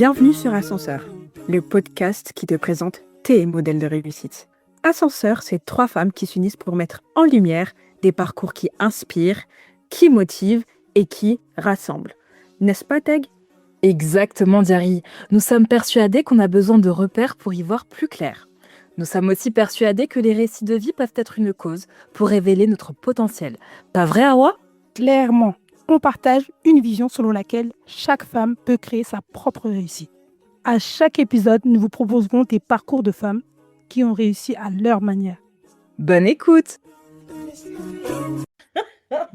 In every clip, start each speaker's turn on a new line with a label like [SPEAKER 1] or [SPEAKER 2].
[SPEAKER 1] Bienvenue sur Ascenseur, le podcast qui te présente tes modèles de réussite. Ascenseur, c'est 3 femmes qui s'unissent pour mettre en lumière des parcours qui inspirent, qui motivent et qui rassemblent. N'est-ce pas, Teg?
[SPEAKER 2] Exactement, Diary. Nous sommes persuadés qu'on a besoin de repères pour y voir plus clair. Nous sommes aussi persuadés que les récits de vie peuvent être une cause pour révéler notre potentiel. Pas vrai, Awa?
[SPEAKER 3] Clairement, on partage une vision selon laquelle chaque femme peut créer sa propre réussite. À chaque épisode, nous vous proposerons des parcours de femmes qui ont réussi à leur manière.
[SPEAKER 2] Bonne écoute!
[SPEAKER 3] Non,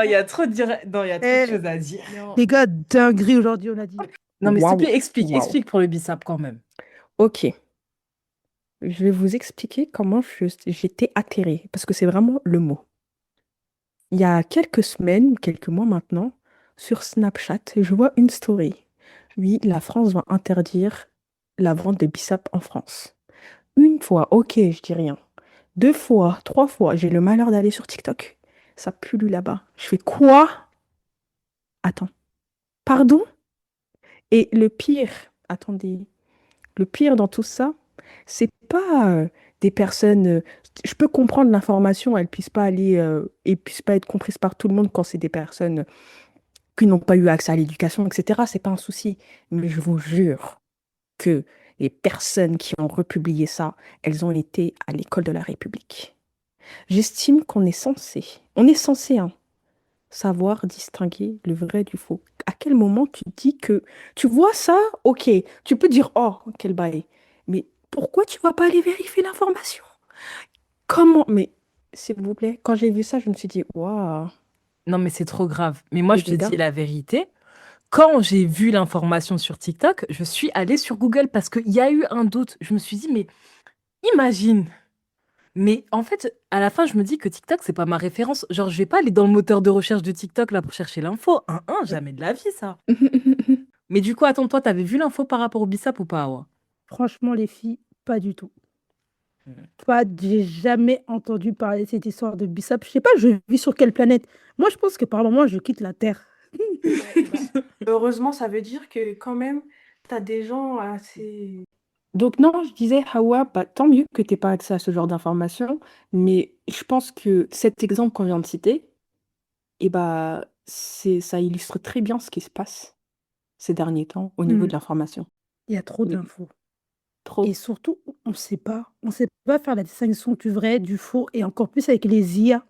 [SPEAKER 2] il y a trop de choses à dire.
[SPEAKER 3] Les gars, dinguerie aujourd'hui, on a dit.
[SPEAKER 2] Non, mais s'il te
[SPEAKER 1] Waouh.
[SPEAKER 2] plaît, explique
[SPEAKER 1] Waouh.
[SPEAKER 2] pour le bissap quand même.
[SPEAKER 1] Ok. Je vais vous expliquer comment j'étais atterrée, parce que c'est vraiment le mot. Il y a quelques semaines, quelques mois maintenant, sur Snapchat, je vois une story. Oui, la France va interdire la vente de bissap en France. Une fois, ok, je dis rien. 2 fois, 3 fois, j'ai le malheur d'aller sur TikTok. Ça pullule là-bas. Je fais quoi? Attends. Pardon? Et le pire, attendez, le pire dans tout ça, c'est pas des personnes. Je peux comprendre l'information, elle puisse pas aller et puisse pas être comprise par tout le monde quand c'est des personnes qui n'ont pas eu accès à l'éducation, etc. C'est pas un souci. Mais je vous jure que les personnes qui ont republié ça, elles ont été à l'école de la République. J'estime on est censé hein, savoir distinguer le vrai du faux. À quel moment tu dis que tu vois ça, ok, tu peux dire oh, quel bail, mais pourquoi tu vas pas aller vérifier l'information? Comment? Mais s'il vous plaît, quand j'ai vu ça, je me suis dit waouh,
[SPEAKER 2] Non, mais c'est trop grave. Mais moi,
[SPEAKER 1] les
[SPEAKER 2] je te
[SPEAKER 1] dégâts.
[SPEAKER 2] dis la vérité. Quand j'ai vu l'information sur TikTok, je suis allée sur Google parce qu'il y a eu un doute. Je me suis dit, mais imagine. Mais en fait, à la fin, je me dis que TikTok, c'est pas ma référence. Genre, je vais pas aller dans le moteur de recherche de TikTok là pour chercher l'info. Jamais de la vie, ça. Mais du coup, attends, toi, t'avais vu l'info par rapport au Bissap ou pas, ouais?
[SPEAKER 3] Franchement, les filles, pas du tout. J'ai jamais entendu parler de cette histoire de bissap. Je sais pas, je vis sur quelle planète. Moi, je pense que par moment, je quitte la Terre.
[SPEAKER 1] Heureusement, ça veut dire que quand même, tu as des gens assez... Donc non, je disais, Hawa, bah, tant mieux que tu n'aies pas accès à ce genre d'informations, mais je pense que cet exemple qu'on vient de citer, eh bah, ça illustre très bien ce qui se passe ces derniers temps au niveau de l'information.
[SPEAKER 3] Il y a trop
[SPEAKER 1] Oui,
[SPEAKER 3] d'infos.
[SPEAKER 1] trop.
[SPEAKER 3] Et surtout, on ne sait pas. On ne sait pas faire la distinction du vrai, du faux, et encore plus avec les IA.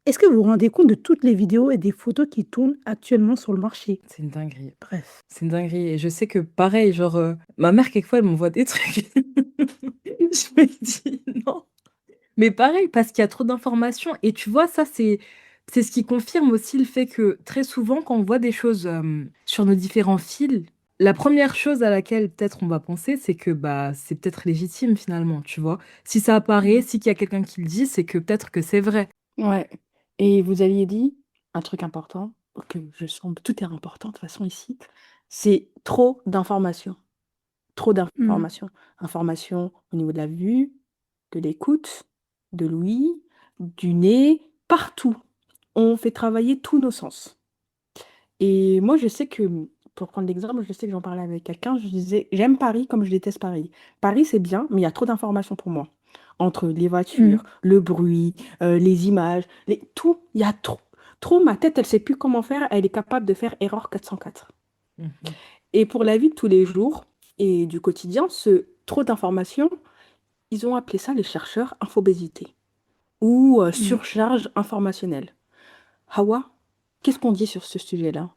[SPEAKER 3] Est-ce que vous vous rendez compte de toutes les vidéos et des photos qui tournent actuellement sur le marché?
[SPEAKER 2] C'est une dinguerie.
[SPEAKER 3] Bref.
[SPEAKER 2] C'est une dinguerie. Et je sais que pareil, genre, ma mère, quelquefois, elle m'envoie des trucs. Je me dis non. Mais pareil, parce qu'il y a trop d'informations. Et tu vois, ça, c'est ce qui confirme aussi le fait que très souvent, quand on voit des choses sur nos différents fils, la première chose à laquelle peut-être on va penser, c'est que bah, c'est peut-être légitime finalement, tu vois. Si ça apparaît, si qu'il y a quelqu'un qui le dit, c'est que peut-être que c'est vrai.
[SPEAKER 1] Ouais. Et vous aviez dit un truc important, que je sens, tout est important de toute façon ici, c'est trop d'informations. Trop
[SPEAKER 3] Mm.
[SPEAKER 1] d'informations. Informations au niveau de la vue, de l'écoute, de l'ouïe, du nez, partout. On fait travailler tous nos sens. Et moi, je sais que, pour prendre l'exemple, je sais que j'en parlais avec quelqu'un, je disais, j'aime Paris comme je déteste Paris. Paris, c'est bien, mais il y a trop d'informations pour moi. Entre les voitures, le bruit, les images, tout, il y a trop. Trop, ma tête, elle sait plus comment faire, elle est capable de faire erreur 404.
[SPEAKER 2] Mhm.
[SPEAKER 1] Et pour la vie de tous les jours et du quotidien, ce trop d'informations, ils ont appelé ça les chercheurs infobésité ou surcharge informationnelle. Hawa, qu'est-ce qu'on dit sur ce sujet-là?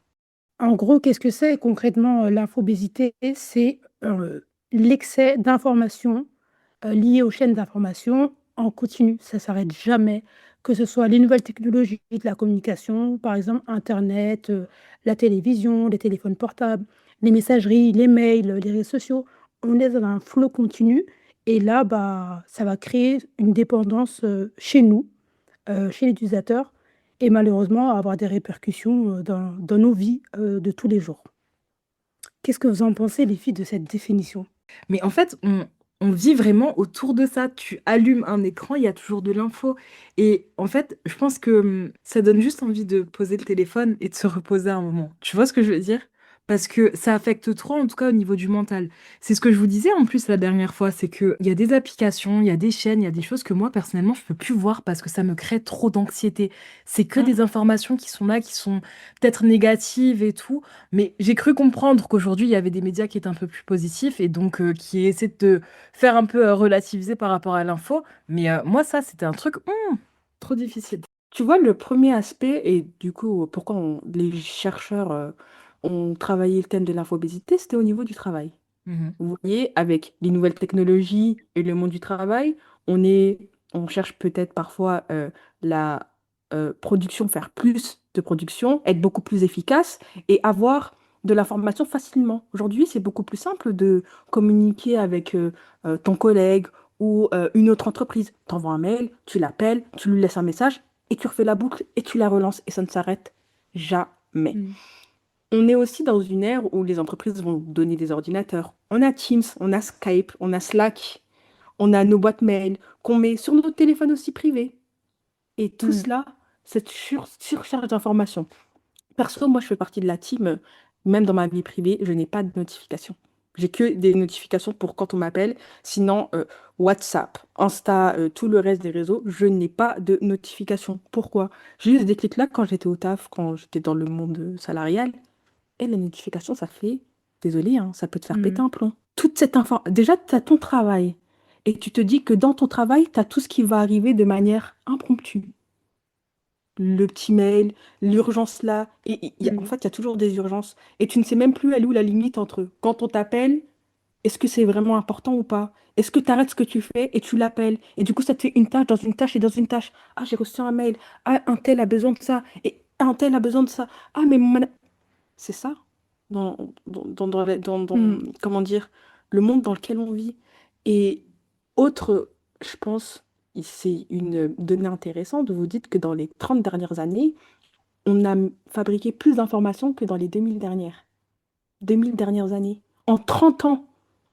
[SPEAKER 3] En gros, qu'est-ce que c'est concrètement l'infobésité? C'est l'excès d'informations liées aux chaînes d'information en continu. Ça ne s'arrête jamais, que ce soit les nouvelles technologies de la communication, par exemple Internet, la télévision, les téléphones portables, les messageries, les mails, les réseaux sociaux. On est dans un flot continu et là, bah, ça va créer une dépendance chez nous, chez l'utilisateur et malheureusement avoir des répercussions dans nos vies de tous les jours. Qu'est-ce que vous en pensez, les filles, de cette définition?
[SPEAKER 2] Mais en fait, on vit vraiment autour de ça. Tu allumes un écran, il y a toujours de l'info. Et en fait, je pense que ça donne juste envie de poser le téléphone et de se reposer un moment. Tu vois ce que je veux dire? Parce que ça affecte trop, en tout cas au niveau du mental. C'est ce que je vous disais en plus la dernière fois, c'est qu'il y a des applications, il y a des chaînes, il y a des choses que moi personnellement je peux plus voir parce que ça me crée trop d'anxiété. C'est que
[SPEAKER 1] Hum.
[SPEAKER 2] des informations qui sont là, qui sont peut-être négatives et tout, mais j'ai cru comprendre qu'aujourd'hui il y avait des médias qui étaient un peu plus positifs et donc qui essaient de faire un peu relativiser par rapport à l'info. Mais moi ça c'était un truc trop difficile.
[SPEAKER 1] Tu vois, le premier aspect, et du coup, pourquoi les chercheurs ont travaillé le thème de l'infobésité, c'était au niveau du travail.
[SPEAKER 2] Mhm.
[SPEAKER 1] Vous voyez, avec les nouvelles technologies et le monde du travail, on cherche peut-être parfois la production, faire plus de production, être beaucoup plus efficace et avoir de l'information facilement. Aujourd'hui, c'est beaucoup plus simple de communiquer avec ton collègue ou une autre entreprise. Tu envoies un mail, tu l'appelles, tu lui laisses un message et tu refais la boucle et tu la relances et ça ne s'arrête jamais.
[SPEAKER 2] Mm.
[SPEAKER 1] On est aussi dans une ère où les entreprises vont donner des ordinateurs. On a Teams, on a Skype, on a Slack, on a nos boîtes mail qu'on met sur nos téléphones aussi privés. Et tout
[SPEAKER 2] Mm.
[SPEAKER 1] cela, cette surcharge d'informations. Perso, moi, je fais partie de la team. Même dans ma vie privée, je n'ai pas de notifications. J'ai que des notifications pour quand on m'appelle. Sinon, WhatsApp, Insta, tout le reste des réseaux, je n'ai pas de notifications. Pourquoi? J'ai eu ce déclic-là quand j'étais au taf, quand j'étais dans le monde salarial. Et les notifications, ça fait, désolé, hein, ça peut te faire péter
[SPEAKER 2] Mm.
[SPEAKER 1] un plomb. Toute cette info, déjà, tu as ton travail. Et tu te dis que dans ton travail, tu as tout ce qui va arriver de manière impromptue. Le petit mail, l'urgence là. Et en
[SPEAKER 2] Mm.
[SPEAKER 1] fait, il y a toujours des urgences. Et tu ne sais même plus elle est où la limite entre quand on t'appelle, est-ce que c'est vraiment important ou pas? Est-ce que tu arrêtes ce que tu fais et tu l'appelles? Et du coup, ça te fait une tâche dans une tâche et dans une tâche. Ah, j'ai reçu un mail. Ah, un tel a besoin de ça. Et un tel a besoin de ça. Ah, mais c'est ça, dans, comment dire, le monde dans lequel on vit. Et autre, je pense, c'est une donnée intéressante, vous dites que dans les 30 dernières années, on a fabriqué plus d'informations que dans les 2000 dernières. 2000 dernières années. En 30 ans.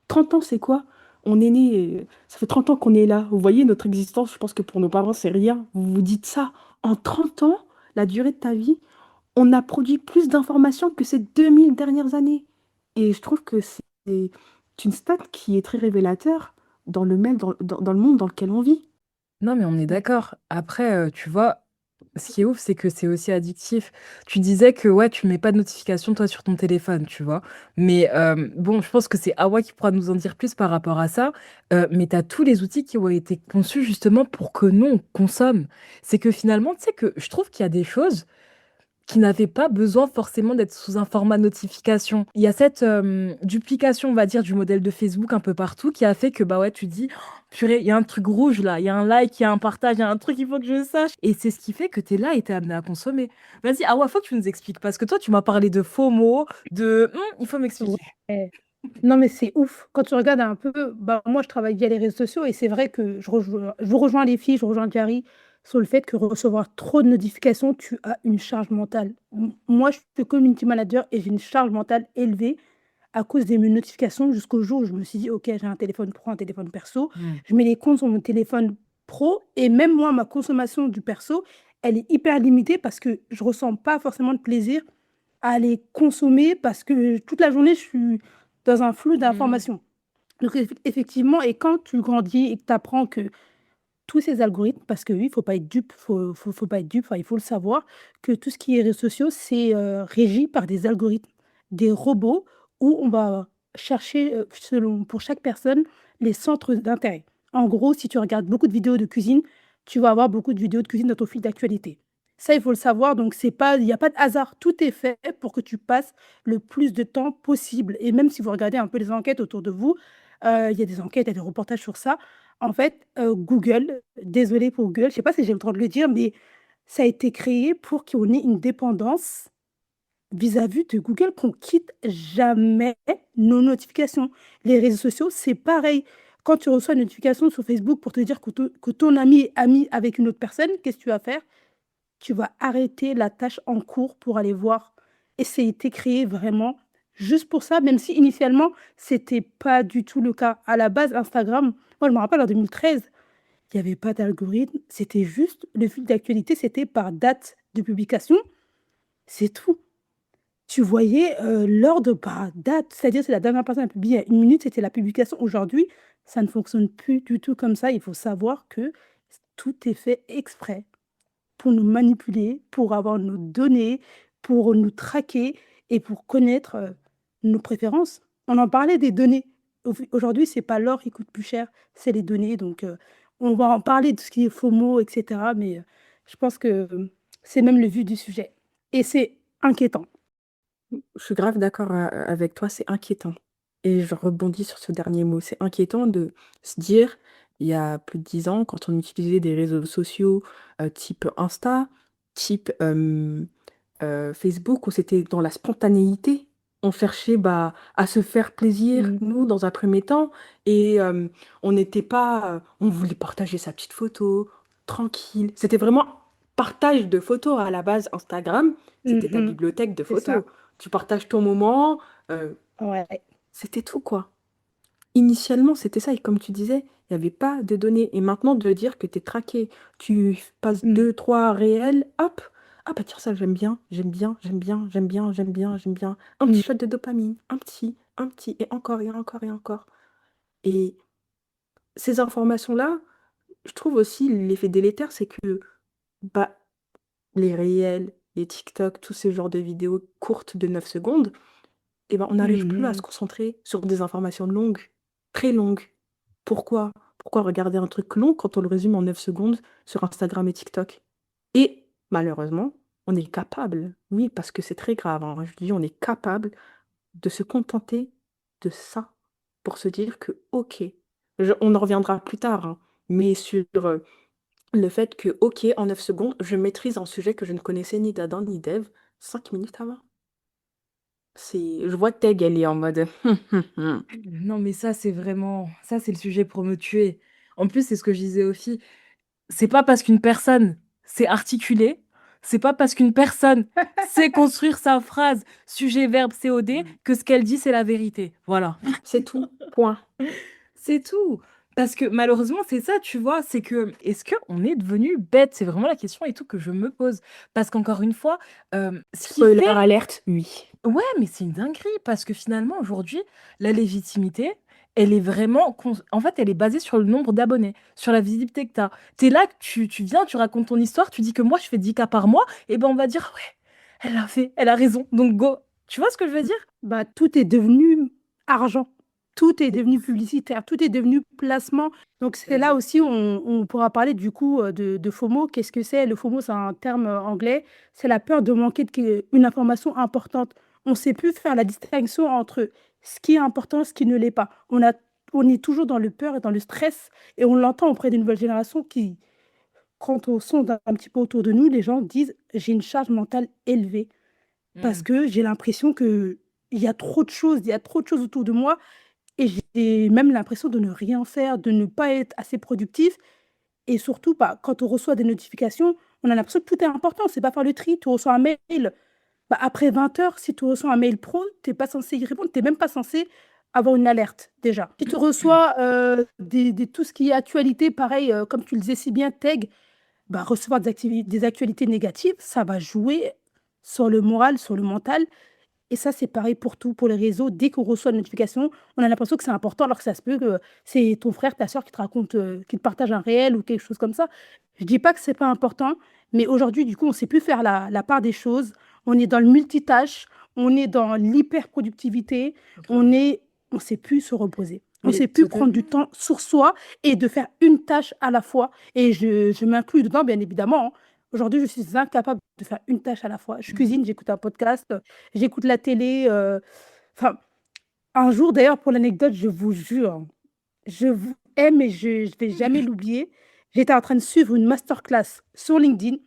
[SPEAKER 1] 30 ans, c'est quoi? On est né, ça fait 30 ans qu'on est là. Vous voyez, notre existence, je pense que pour nos parents, c'est rien. Vous vous dites ça. En 30 ans, la durée de ta vie, on a produit plus d'informations que ces 2000 dernières années. Et je trouve que c'est une stat qui est très révélateur dans le monde dans lequel on vit.
[SPEAKER 2] Non, mais on est d'accord. Après, tu vois, ce qui est ouf, c'est que c'est aussi addictif. Tu disais que ouais, tu mets pas de notification toi sur ton téléphone, tu vois. Mais bon, je pense que c'est Awa qui pourra nous en dire plus par rapport à ça. Mais tu as tous les outils qui ont été conçus justement pour que nous, on consomme. C'est que finalement, tu sais que je trouve qu'il y a des choses qui n'avaient pas besoin forcément d'être sous un format notification. Il y a cette duplication, on va dire, du modèle de Facebook un peu partout qui a fait que, bah ouais, tu te dis, oh, purée, il y a un truc rouge là, il y a un like, il y a un partage, il y a un truc, il faut que je sache. Et c'est ce qui fait que tu es là et tu es amené à consommer. Vas-y, Awa, faut que tu nous expliques parce que toi, tu m'as parlé de faux mots, de... il faut m'expliquer.
[SPEAKER 3] Ouais. Non, mais c'est ouf. Quand tu regardes un peu, bah, moi, je travaille via les réseaux sociaux et c'est vrai que je vous rejoins les filles, je rejoins Jerry sur le fait que recevoir trop de notifications, tu as une charge mentale. Moi, je suis community manager et j'ai une charge mentale élevée à cause des notifications jusqu'au jour où je me suis dit, OK, j'ai un téléphone pro, un téléphone perso.
[SPEAKER 2] Hmm.
[SPEAKER 3] Je mets les comptes sur mon téléphone pro et même moi, ma consommation du perso, elle est hyper limitée parce que je ressens pas forcément de plaisir à les consommer parce que toute la journée, je suis dans un flux
[SPEAKER 2] Hmm.
[SPEAKER 3] d'informations. Donc, effectivement, et quand tu grandis et que tu apprends que tous ces algorithmes, parce que oui, il faut pas être dupe, faut pas être dupe, enfin, il faut le savoir, que tout ce qui est réseaux sociaux, c'est régi par des algorithmes, des robots où on va chercher, selon, pour chaque personne, les centres d'intérêt. En gros, si tu regardes beaucoup de vidéos de cuisine, tu vas avoir beaucoup de vidéos de cuisine dans ton fil d'actualité. Ça, il faut le savoir. Donc, c'est pas, il n'y a pas de hasard. Tout est fait pour que tu passes le plus de temps possible. Et même si vous regardez un peu les enquêtes autour de vous, il y a des enquêtes, il y a des reportages sur ça. En fait, Google, désolée pour Google, je ne sais pas si j'ai le droit de le dire, mais ça a été créé pour qu'on ait une dépendance vis-à-vis de Google, qu'on quitte jamais nos notifications. Les réseaux sociaux, c'est pareil. Quand tu reçois une notification sur Facebook pour te dire que ton ami est ami avec une autre personne, qu'est-ce que tu vas faire? Tu vas arrêter la tâche en cours pour aller voir. Et ça a été créé vraiment juste pour ça, même si initialement, c'était pas du tout le cas. À la base, Instagram, moi je me rappelle en 2013, il n'y avait pas d'algorithme, c'était juste le fil d'actualité, c'était par date de publication, c'est tout. tu voyais l'ordre par date, c'est-à-dire si la dernière personne a publié il y a 1 minute, c'était la publication. Aujourd'hui, ça ne fonctionne plus du tout comme ça. Il faut savoir que tout est fait exprès pour nous manipuler, pour avoir nos données, pour nous traquer et pour connaître nos préférences. On en parlait des données. Aujourd'hui, c'est pas l'or qui coûte plus cher, c'est les données. Donc, on va en parler de ce qui est FOMO, etc. Mais je pense que c'est même le vif du sujet. Et c'est inquiétant.
[SPEAKER 1] Je suis grave d'accord avec toi, c'est inquiétant. Et je rebondis sur ce dernier mot. C'est inquiétant de se dire, il y a plus de 10 ans, quand on utilisait des réseaux sociaux type Insta, type Facebook, où c'était dans la spontanéité. On cherchait à se faire plaisir,
[SPEAKER 3] Mm.
[SPEAKER 1] nous, dans un premier temps. Et on n'était pas... on voulait partager sa petite photo, tranquille. C'était vraiment partage de photos à la base. Instagram, c'était ta
[SPEAKER 3] Mhm.
[SPEAKER 1] bibliothèque de
[SPEAKER 3] C'est ça.
[SPEAKER 1] photos. Tu partages ton moment,
[SPEAKER 3] Ouais.
[SPEAKER 1] c'était tout, quoi. Initialement, c'était ça. Et comme tu disais, il n'y avait pas de données. Et maintenant, de dire que tu es traqué, tu passes
[SPEAKER 3] Mm.
[SPEAKER 1] 2, 3 réels, hop, ah bah tiens, ça j'aime bien, j'aime bien, j'aime bien, j'aime bien, j'aime bien, j'aime bien. Un petit
[SPEAKER 3] Mm.
[SPEAKER 1] shot de dopamine, un petit, et encore, et encore, et encore. Et ces informations-là, je trouve aussi l'effet délétère, c'est que bah, les réels, les TikTok, tous ces genres de vidéos courtes de 9 secondes, eh ben, on n'arrive plus à se
[SPEAKER 3] Mhm.
[SPEAKER 1] concentrer sur des informations longues, très longues. Pourquoi? Pourquoi regarder un truc long quand on le résume en 9 secondes sur Instagram et TikTok? Et malheureusement, on est capable, oui, parce que c'est très grave, hein, je dis, on est capable de se contenter de ça pour se dire que, ok, on en reviendra plus tard, hein, mais sur le fait que, ok, en 9 secondes, je maîtrise un sujet que je ne connaissais ni d'Adam ni d'Ève 5 minutes avant. Je vois Teg, elle est en mode.
[SPEAKER 2] Non, mais ça, c'est vraiment... Ça, c'est le sujet pour me tuer. En plus, c'est ce que je disais aux filles. C'est pas parce qu'une personne sait articuler, c'est pas parce qu'une personne sait construire sa phrase sujet, verbe, COD que ce qu'elle dit, c'est la vérité. Voilà.
[SPEAKER 1] C'est tout, point.
[SPEAKER 2] C'est tout. Parce que malheureusement, c'est ça, tu vois, c'est que est-ce qu'on est devenu bête? C'est vraiment la question et tout que je me pose. Parce qu'encore une fois, ce qui
[SPEAKER 1] Spoiler
[SPEAKER 2] fait...
[SPEAKER 1] alerte, oui.
[SPEAKER 2] Ouais, mais c'est une dinguerie, parce que finalement, aujourd'hui, la légitimité, elle est vraiment... En fait, elle est basée sur le nombre d'abonnés, sur la visibilité que tu as. Tu es là, tu viens, tu racontes ton histoire, tu dis que moi, je fais 10K par mois, et ben on va dire, ouais, elle a fait, elle a raison, donc go. Tu vois ce que je veux dire?
[SPEAKER 3] Bah, tout est devenu argent. Tout est devenu publicitaire. Tout est devenu placement. Donc, c'est là aussi où on pourra parler du coup de FOMO. Qu'est-ce que c'est? Le FOMO, c'est un terme anglais. C'est la peur de manquer une information importante. On ne sait plus faire la distinction entre ce qui est important et ce qui ne l'est pas. On est toujours dans le peur et dans le stress. Et on l'entend auprès des nouvelles générations qui, quand on sonde un petit peu autour de nous, les gens disent, j'ai une charge mentale élevée parce
[SPEAKER 2] Mm.
[SPEAKER 3] que j'ai l'impression que il y a trop de choses, il y a trop de choses autour de moi et j'ai même l'impression de ne rien faire, de ne pas être assez productif et surtout bah, quand on reçoit des notifications, on a l'impression que tout est important, c'est pas faire le tri, tu reçois un mail, bah, après 20 heures, si tu reçois un mail pro, tu n'es pas censé y répondre, tu n'es même pas censé avoir une alerte déjà. Si tu reçois tout ce qui est actualité, pareil, comme tu le disais si bien, Tag, bah, recevoir des actualités négatives, ça va jouer sur le moral, sur le mental. Et ça, c'est pareil pour tout, pour les réseaux. Dès qu'on reçoit une notification, on a l'impression que c'est important, alors que ça se peut que c'est ton frère, ta soeur qui te raconte, qui te partage un réel ou quelque chose comme ça. Je dis pas que c'est pas important, mais aujourd'hui, du coup, on sait plus faire la part des choses. On est dans le multitâche, on est dans l'hyper-productivité,
[SPEAKER 2] Grave.
[SPEAKER 3] on sait plus se reposer. On
[SPEAKER 2] Mais
[SPEAKER 3] sait plus prendre du
[SPEAKER 2] totalement.
[SPEAKER 3] temps sur soi et de faire une tâche à la fois. Et je m'inclus dedans, bien évidemment, hein. Aujourd'hui, je suis incapable de faire une tâche à la fois. Je
[SPEAKER 2] Mhm.
[SPEAKER 3] cuisine, j'écoute un podcast, j'écoute la télé. Enfin, un jour, d'ailleurs, pour l'anecdote, je vous jure, je vous aime et je ne vais jamais l'oublier. J'étais en train de suivre une masterclass sur LinkedIn.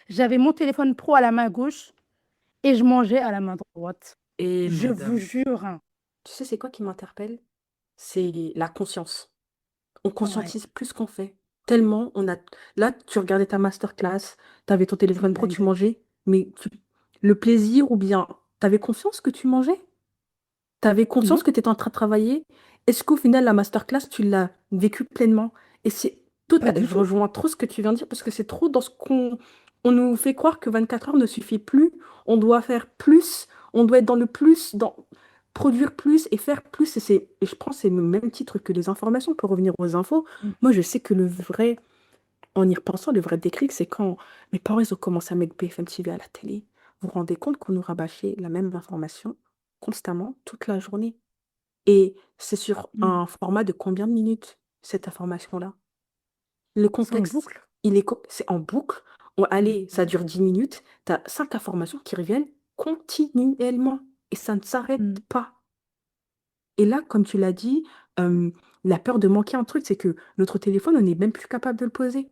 [SPEAKER 3] J'avais mon téléphone pro à la main gauche et je mangeais à la main droite.
[SPEAKER 2] Et
[SPEAKER 3] Je vous
[SPEAKER 2] madame.
[SPEAKER 3] jure, hein.
[SPEAKER 1] Tu sais, c'est quoi qui m'interpelle? C'est la conscience. On
[SPEAKER 3] Ouais,
[SPEAKER 1] conscientise plus ce qu'on fait. Tellement on a. Là, tu regardais ta masterclass, tu avais ton
[SPEAKER 3] c'est une
[SPEAKER 1] téléphone pro, tu
[SPEAKER 3] dinguerie.
[SPEAKER 1] mangeais, mais le plaisir ou bien tu avais conscience que tu mangeais? Tu avais conscience
[SPEAKER 3] Non,
[SPEAKER 1] que tu étais en train de travailler? Est-ce qu'au final, la masterclass, tu l'as vécu pleinement? Et c'est tout.
[SPEAKER 3] pas du
[SPEAKER 1] Je
[SPEAKER 3] tout.
[SPEAKER 1] rejoins trop ce que tu viens de dire parce que c'est trop dans ce qu'on On nous fait croire que 24 heures ne suffit plus. On doit faire plus. On doit être dans le plus, produire plus et faire plus. Et je pense que c'est le même titre que les informations pour revenir aux infos.
[SPEAKER 3] Mmh.
[SPEAKER 1] Moi, je sais que le vrai, en y repensant, le vrai déclic, c'est quand mes parents ils ont commencé à mettre BFM TV à la télé. Vous vous rendez compte qu'on nous rabâchait la même information constamment, toute la journée. Et c'est sur
[SPEAKER 3] Mmh.
[SPEAKER 1] un format de combien de minutes, cette information-là? Le
[SPEAKER 3] C'est en
[SPEAKER 1] contexte,
[SPEAKER 3] boucle.
[SPEAKER 1] c'est en boucle.
[SPEAKER 3] Mmh.
[SPEAKER 1] Allez, ça dure 10 minutes. Tu as 5 informations qui reviennent continuellement. Et ça ne s'arrête
[SPEAKER 3] Mmh.
[SPEAKER 1] pas. Et là, comme tu l'as dit, la peur de manquer un truc, c'est que notre téléphone, on n'est même plus capable de le poser.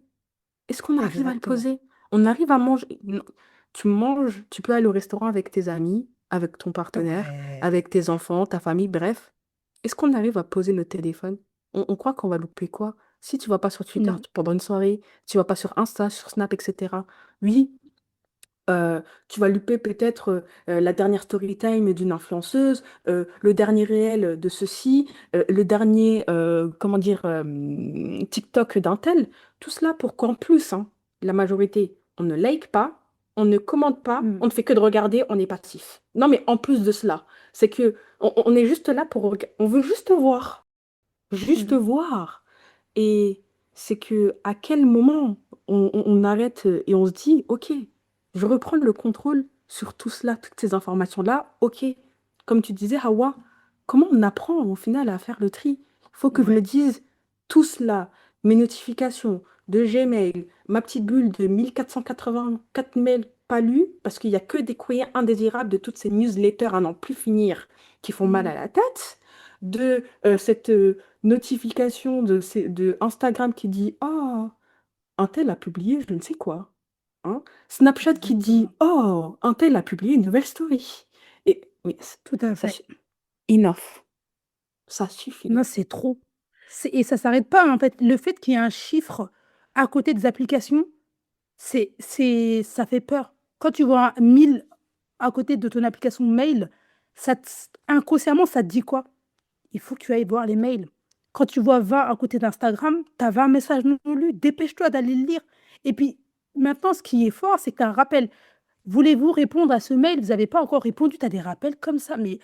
[SPEAKER 1] Est-ce qu'on arrive à le
[SPEAKER 3] Exactement.
[SPEAKER 1] poser? On arrive à manger. Non. Tu manges, tu peux aller au restaurant avec tes amis, avec ton partenaire,
[SPEAKER 3] Ouais.
[SPEAKER 1] avec tes enfants, ta famille, bref. Est-ce qu'on arrive à poser notre téléphone? On croit qu'on va louper quoi? Si tu vas pas sur Twitter
[SPEAKER 3] Non.
[SPEAKER 1] pendant une soirée, tu vas pas sur Insta, sur Snap, etc. Oui, tu vas louper peut-être, la dernière story time d'une influenceuse, le dernier réel de ceci, le dernier, comment dire, TikTok d'un tel. Tout cela pour qu'en plus, hein, la majorité, on ne like pas, on ne commente pas,
[SPEAKER 3] Mmh.
[SPEAKER 1] on ne fait que de regarder, on est passif. Non, mais en plus de cela, c'est que on est juste là pour on veut juste voir. Juste
[SPEAKER 3] Mmh.
[SPEAKER 1] voir. Et c'est que à quel moment on arrête et on se dit, OK, je reprends le contrôle sur tout cela, toutes ces informations-là. OK, comme tu disais, Hawa, comment on apprend au final à faire le tri? Il faut que je me
[SPEAKER 3] Ouais.
[SPEAKER 1] dise tout cela, mes notifications de Gmail, ma petite bulle de 1484 mails pas lus, parce qu'il n'y a que des courriers indésirables de toutes ces newsletters à n'en plus finir qui font mal
[SPEAKER 3] Mmh.
[SPEAKER 1] à la tête, de cette notification de Instagram qui dit oh, un tel a publié je ne sais quoi. Hein. Snapchat qui dit
[SPEAKER 3] Exactement.
[SPEAKER 1] oh, un tel a publié une nouvelle story. Et oui,
[SPEAKER 3] Tout à
[SPEAKER 1] ça
[SPEAKER 3] fait.
[SPEAKER 1] suffit. Enough. Ça suffit
[SPEAKER 3] Non,
[SPEAKER 1] là.
[SPEAKER 3] c'est trop. Et ça s'arrête pas, en fait. Le fait qu'il y ait un chiffre à côté des applications, ça fait peur. Quand tu vois 1000 à côté de ton application mail, inconsciemment, ça te dit quoi? Il faut que tu ailles voir les mails. Quand tu vois 20 à côté d'Instagram, tu as 20 messages non lus. Dépêche-toi d'aller le lire. Et puis, maintenant, ce qui est fort, c'est que tu as un rappel. Voulez-vous répondre à ce mail? Vous n'avez pas encore répondu. Tu as des rappels comme ça. Mais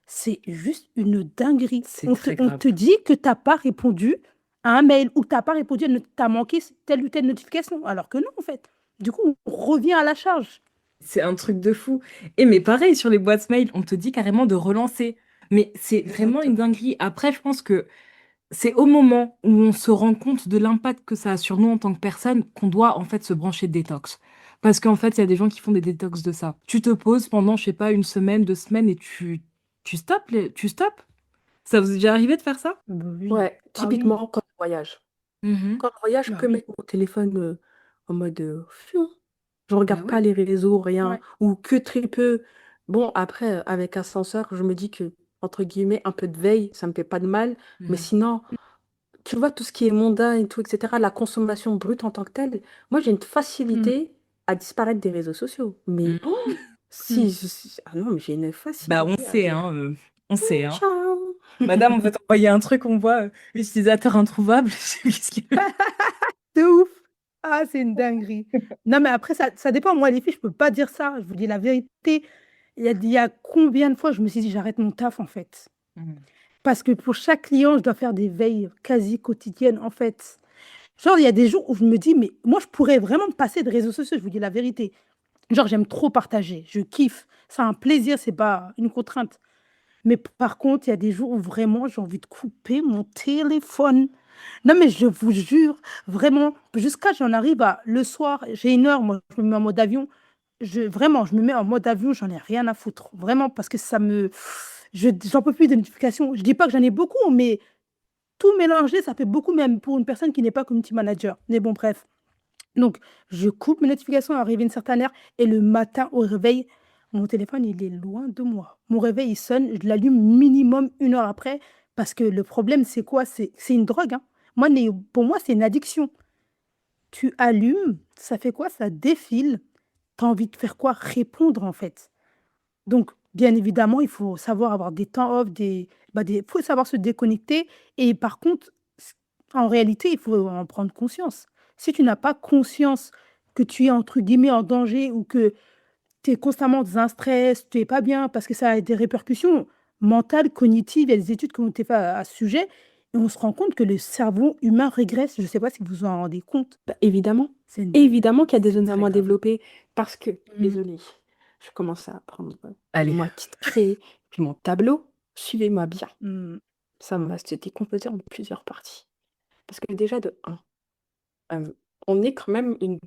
[SPEAKER 3] c'est juste une dinguerie.
[SPEAKER 2] C'est très
[SPEAKER 3] On
[SPEAKER 2] grave.
[SPEAKER 3] te dit que tu as pas répondu à un mail ou que tu as pas répondu, tu as manqué telle ou telle notification. Alors que non, en fait. Du coup, on revient à la charge.
[SPEAKER 2] C'est un truc de fou. Et mais pareil, sur les boîtes mail, on te dit carrément de relancer. Mais c'est vraiment une
[SPEAKER 3] Exactement.
[SPEAKER 2] dinguerie. Après, je pense que c'est au moment où on se rend compte de l'impact que ça a sur nous en tant que personne qu'on doit en fait se brancher de détox. Parce qu'en fait, il y a des gens qui font des détox de ça. Tu te poses pendant, je sais pas, une semaine, 2 semaines et tu stoppes tu stoppes. Ça vous est déjà arrivé de faire ça?
[SPEAKER 3] Bah oui.
[SPEAKER 1] Ouais,
[SPEAKER 3] Ah oui.
[SPEAKER 1] typiquement quand je voyage.
[SPEAKER 2] Mhm.
[SPEAKER 1] Quand je voyage,
[SPEAKER 3] Bah
[SPEAKER 1] que
[SPEAKER 3] oui.
[SPEAKER 1] mettre mon téléphone en mode fiou. Je
[SPEAKER 2] Bah
[SPEAKER 1] regarde pas
[SPEAKER 2] ouais.
[SPEAKER 1] les réseaux, rien,
[SPEAKER 3] Ouais.
[SPEAKER 1] ou que très peu. Bon, après, avec ascenseur, je me dis que, entre guillemets, un peu de veille, ça me fait pas de mal. Mais
[SPEAKER 2] Mhm.
[SPEAKER 1] sinon, tu vois, tout ce qui est mondain et tout, etc., la consommation brute en tant que telle, moi, j'ai une
[SPEAKER 3] Mm,
[SPEAKER 1] facilité à disparaître des réseaux sociaux. Mais
[SPEAKER 2] Mhm.
[SPEAKER 3] mm.
[SPEAKER 1] ah non, mais j'ai une
[SPEAKER 2] Bah on
[SPEAKER 1] facilité à
[SPEAKER 2] sait,
[SPEAKER 1] dire
[SPEAKER 2] hein. On sait, hein.
[SPEAKER 1] ciao.
[SPEAKER 2] Madame, on va t'envoyer un truc, on voit utilisateur introuvable. Qu'est-ce qu'il veut.
[SPEAKER 3] De ouf. Ah, c'est une dinguerie. Non, mais après, ça dépend. Moi, les filles, je peux pas dire ça. Je vous dis la vérité. Il y a combien de fois je me suis dit, j'arrête mon taf, en fait.
[SPEAKER 2] Mhm.
[SPEAKER 3] Parce que pour chaque client, je dois faire des veilles quasi quotidiennes, en fait. Genre, il y a des jours où je me dis, mais moi, je pourrais vraiment me passer de réseaux sociaux, je vous dis la vérité. Genre, j'aime trop partager, je kiffe. C'est un plaisir, c'est pas une contrainte. Mais par contre, il y a des jours où vraiment, j'ai envie de couper mon téléphone. Non, mais je vous jure, vraiment, jusqu'à j'en arrive à le soir, j'ai une heure, moi, je me mets en mode avion. Vraiment, je me mets en mode avion, j'en ai rien à foutre. Vraiment, parce que j'en peux plus de notifications. Je dis pas que j'en ai beaucoup, mais tout mélanger, ça fait beaucoup, même pour une personne qui n'est pas community manager. Mais bon, bref. Donc, je coupe mes notifications à arriver une certaine heure et le matin au réveil, mon téléphone, il est loin de moi. Mon réveil, il sonne, je l'allume minimum une heure après parce que le problème, c'est quoi? C'est une drogue, hein. Pour moi, c'est une addiction. Tu allumes, ça fait quoi? Ça défile. Tu as envie de faire quoi? Répondre, en fait. Donc, bien évidemment, il faut savoir avoir des temps off, faut savoir se déconnecter. Et par contre, en réalité, il faut en prendre conscience. Si tu n'as pas conscience que tu es entre guillemets en danger ou que tu es constamment dans un stress, tu es pas bien parce que ça a des répercussions mentales, cognitives. Il y a des études qui ont été faites à ce sujet et on se rend compte que le cerveau humain régresse. Je ne sais pas si vous vous en rendez compte.
[SPEAKER 1] Bah, évidemment,
[SPEAKER 3] C'est
[SPEAKER 1] évidemment qu'il y a des zones à
[SPEAKER 3] très
[SPEAKER 1] moins
[SPEAKER 3] grave.
[SPEAKER 1] développées parce que,
[SPEAKER 3] Mm.
[SPEAKER 1] désolée, je commence à prendre
[SPEAKER 2] Allez.
[SPEAKER 1] ma petite craie, puis mon tableau. Suivez-moi bien.
[SPEAKER 3] Mm.
[SPEAKER 1] Ça va se décomposer en plusieurs parties. Parce que déjà, de un, on est quand même une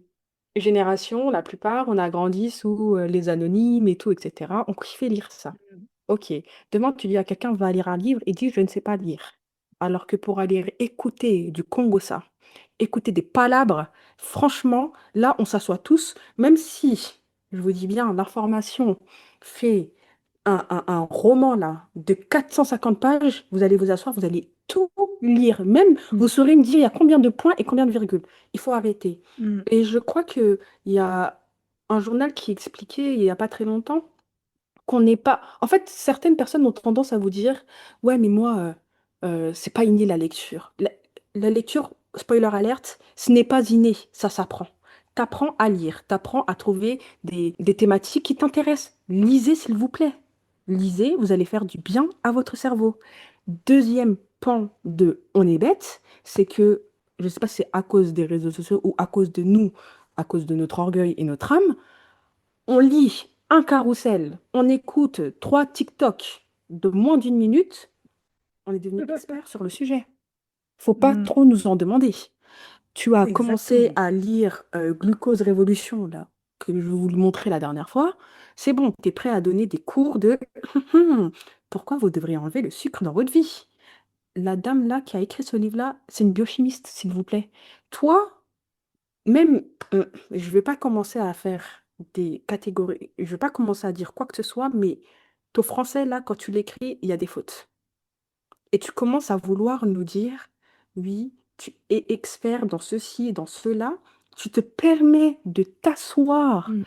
[SPEAKER 1] génération, la plupart, on a grandi sous les anonymes et tout, etc. On kiffait lire ça.
[SPEAKER 3] Mm.
[SPEAKER 1] Ok, demain tu dis à quelqu'un va lire un livre et dit je ne sais pas lire. Alors que pour aller écouter du Congo ça, écouter des palabres, franchement, là on s'assoit tous, même si, je vous dis bien, l'information fait un roman là de 450 pages, vous allez vous asseoir, vous allez tout lire. Même
[SPEAKER 3] Mm.
[SPEAKER 1] vous saurez me dire il y a combien de points et combien de virgules. Il faut arrêter.
[SPEAKER 3] Mm.
[SPEAKER 1] Et je crois qu'il y a un journal qui expliquait il n'y a pas très longtemps qu'on n'est pas. En fait, certaines personnes ont tendance à vous dire, ouais, mais moi, c'est pas inné la lecture. La lecture, spoiler alerte, ce n'est pas inné, ça s'apprend. T'apprends à lire, t'apprends à trouver des thématiques qui t'intéressent. Lisez, s'il vous plaît. Lisez, vous allez faire du bien à votre cerveau. Deuxième pan de on est bête, c'est que, je sais pas si c'est à cause des réseaux sociaux ou à cause de nous, à cause de notre orgueil et notre âme, on lit un carrousel, on écoute 3 TikTok de moins d'une minute, on est devenu expert sur le sujet. Faut pas
[SPEAKER 3] Mm.
[SPEAKER 1] trop nous en demander. Tu as commencé
[SPEAKER 3] Exactement.
[SPEAKER 1] à lire Glucose Révolution, là, que je vous le montrais la dernière fois. C'est bon, tu es prêt à donner des cours de pourquoi vous devriez enlever le sucre dans votre vie. La dame là qui a écrit ce livre-là, c'est une biochimiste, s'il vous plaît. Toi, même, je vais pas commencer à faire des catégories, je vais pas commencer à dire quoi que ce soit, mais ton français, là, quand tu l'écris, il y a des fautes. Et tu commences à vouloir nous dire, oui, tu es expert dans ceci, dans cela. Tu te permets de t'asseoir
[SPEAKER 3] Mm.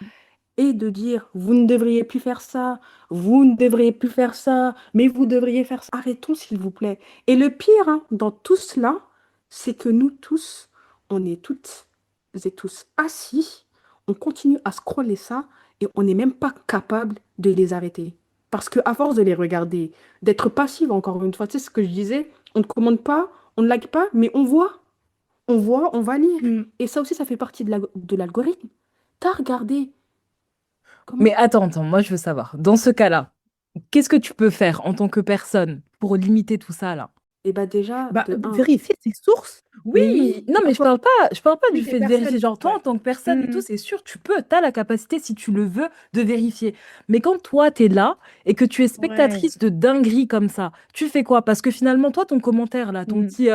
[SPEAKER 1] et de dire, vous ne devriez plus faire ça, vous ne devriez plus faire ça, mais vous devriez faire ça. Arrêtons, s'il vous plaît. Et le pire, hein, dans tout cela, c'est que nous tous, on est toutes et tous assis, on continue à scroller ça et on n'est même pas capable de les arrêter. Parce que à force de les regarder, d'être passive, encore une fois, tu sais ce que je disais, on ne commande pas, on ne like pas, mais on voit, on va lire.
[SPEAKER 3] Mm.
[SPEAKER 1] Et ça aussi, ça fait partie de l'algorithme. T'as regardé
[SPEAKER 2] Mais
[SPEAKER 1] comment?
[SPEAKER 2] attends, moi je veux savoir, dans ce cas-là, qu'est-ce que tu peux faire en tant que personne pour limiter tout ça là?
[SPEAKER 1] Eh bien déjà,
[SPEAKER 3] Bah,
[SPEAKER 1] de un,
[SPEAKER 3] vérifier ses sources. Mais oui,
[SPEAKER 2] Oui, non, mais
[SPEAKER 3] parfois,
[SPEAKER 2] je parle pas
[SPEAKER 3] oui,
[SPEAKER 2] du
[SPEAKER 3] des
[SPEAKER 2] fait de vérifier.
[SPEAKER 3] personnes.
[SPEAKER 2] Genre, toi,
[SPEAKER 3] Ouais.
[SPEAKER 2] en tant que personne et tout,
[SPEAKER 3] Mm.
[SPEAKER 2] c'est sûr, tu peux, tu as la capacité, si tu le veux, de vérifier. Mais quand toi, tu es là et que tu es
[SPEAKER 3] Ouais.
[SPEAKER 2] spectatrice de dingueries comme ça, tu fais quoi? Parce que finalement, toi, ton commentaire, là, ton
[SPEAKER 3] Mm.
[SPEAKER 2] petit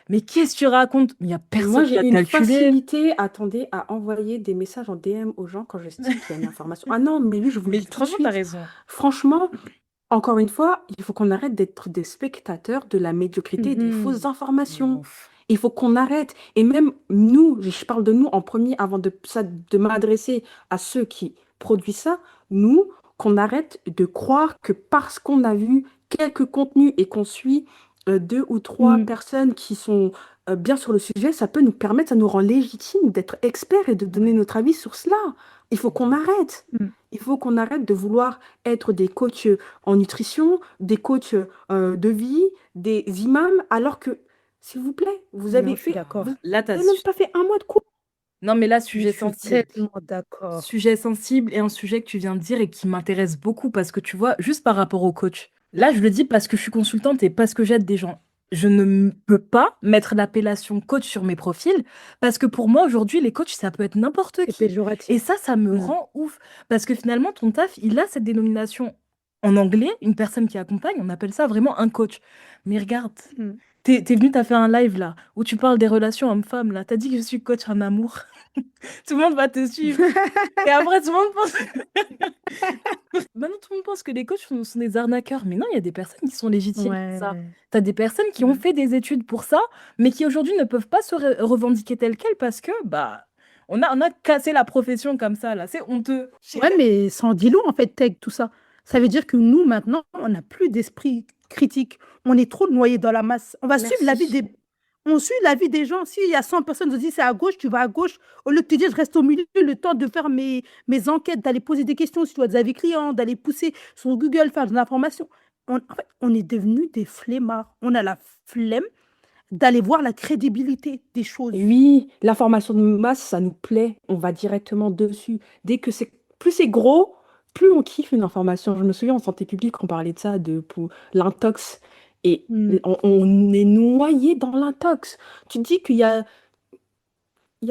[SPEAKER 2] mais qu'est-ce que tu racontes? Il n'y a
[SPEAKER 1] moi
[SPEAKER 2] personne qui
[SPEAKER 1] j'ai
[SPEAKER 2] a
[SPEAKER 1] une
[SPEAKER 2] calculé.
[SPEAKER 1] facilité, attendez, à envoyer des messages en DM aux gens quand j'estime qu'il y a une information. Ah non, mais lui, je vous le
[SPEAKER 2] Mais
[SPEAKER 1] dis tout de
[SPEAKER 2] franchement, t'as
[SPEAKER 1] suite.
[SPEAKER 2] raison.
[SPEAKER 1] Franchement, encore une fois, il faut qu'on arrête d'être des spectateurs de la médiocrité et des fausses
[SPEAKER 3] Mhm.
[SPEAKER 2] De
[SPEAKER 1] informations.
[SPEAKER 2] ouf.
[SPEAKER 1] Il faut qu'on arrête. Et même nous, je parle de nous en premier avant de m'adresser à ceux qui produisent ça, nous, qu'on arrête de croire que parce qu'on a vu quelques contenus et qu'on suit 2 ou 3
[SPEAKER 3] Mm.
[SPEAKER 1] personnes qui sont bien sur le sujet, ça peut nous permettre, ça nous rend légitime d'être experts et de donner
[SPEAKER 3] Ouais.
[SPEAKER 1] notre avis sur cela. Il faut qu'on arrête.
[SPEAKER 3] Mm.
[SPEAKER 1] Il faut qu'on arrête de vouloir être des coachs en nutrition, des coachs de vie, des imams, alors que, s'il vous plaît, vous
[SPEAKER 3] Non,
[SPEAKER 1] avez
[SPEAKER 3] je suis
[SPEAKER 1] fait,
[SPEAKER 3] d'accord.
[SPEAKER 2] Là,
[SPEAKER 1] vous avez même pas fait un mois de cours.
[SPEAKER 2] Non, mais là,
[SPEAKER 3] Je
[SPEAKER 2] sujet
[SPEAKER 3] suis
[SPEAKER 2] sensible.
[SPEAKER 3] tellement d'accord.
[SPEAKER 2] Sujet sensible et un sujet que tu viens de dire et qui m'intéresse beaucoup parce que tu vois, juste par rapport au coach. Là, je le dis parce que je suis consultante et parce que j'aide des gens. Je ne peux pas mettre l'appellation coach sur mes profils parce que pour moi, aujourd'hui, les coachs, ça peut être n'importe
[SPEAKER 3] C'est
[SPEAKER 2] qui. Et
[SPEAKER 3] péjoratif.
[SPEAKER 2] ça me
[SPEAKER 3] Mm.
[SPEAKER 2] rend ouf parce que finalement, ton taf, il a cette dénomination en anglais, une personne qui accompagne, on appelle ça vraiment un coach. Mais regarde,
[SPEAKER 3] Mm.
[SPEAKER 2] t'es venu, t'as fait un live là où tu parles des relations hommes-femmes là. T'as dit que je suis coach en amour. Tout le monde va te suivre. Et après, tout le monde pense. Maintenant, tout le monde pense que les coachs sont des arnaqueurs. Mais non, il y a des personnes qui sont légitimes pour ça.
[SPEAKER 3] Ouais.
[SPEAKER 2] Tu as des personnes qui ont
[SPEAKER 3] Mm.
[SPEAKER 2] fait des études pour ça, mais qui aujourd'hui ne peuvent pas se revendiquer telles quelles parce que, bah, on a cassé la profession comme ça, là. C'est honteux.
[SPEAKER 3] Ouais, mais ça en dit long, en fait, tech, tout ça. Ça veut dire que nous, maintenant, on n'a plus d'esprit critique. On est trop noyé dans la masse. On va suivre l'avis
[SPEAKER 1] Merci.
[SPEAKER 3] On suit la vie des gens. S'il y a 100 personnes qui disent c'est à gauche, tu vas à gauche. Au lieu de te dire je reste au milieu, le temps de faire mes enquêtes, d'aller poser des questions si tu as des avis clients, d'aller pousser sur Google, faire de l'information. En fait, on est devenus des flemmards. On a la flemme d'aller voir la crédibilité des choses.
[SPEAKER 1] Oui, l'information de masse, ça nous plaît. On va directement dessus. Dès que c'est plus c'est gros, plus on kiffe une information. Je me souviens en santé publique, on parlait de ça, pour l'intox. Et
[SPEAKER 3] Mm.
[SPEAKER 1] on est noyé dans l'intox. Tu dis il y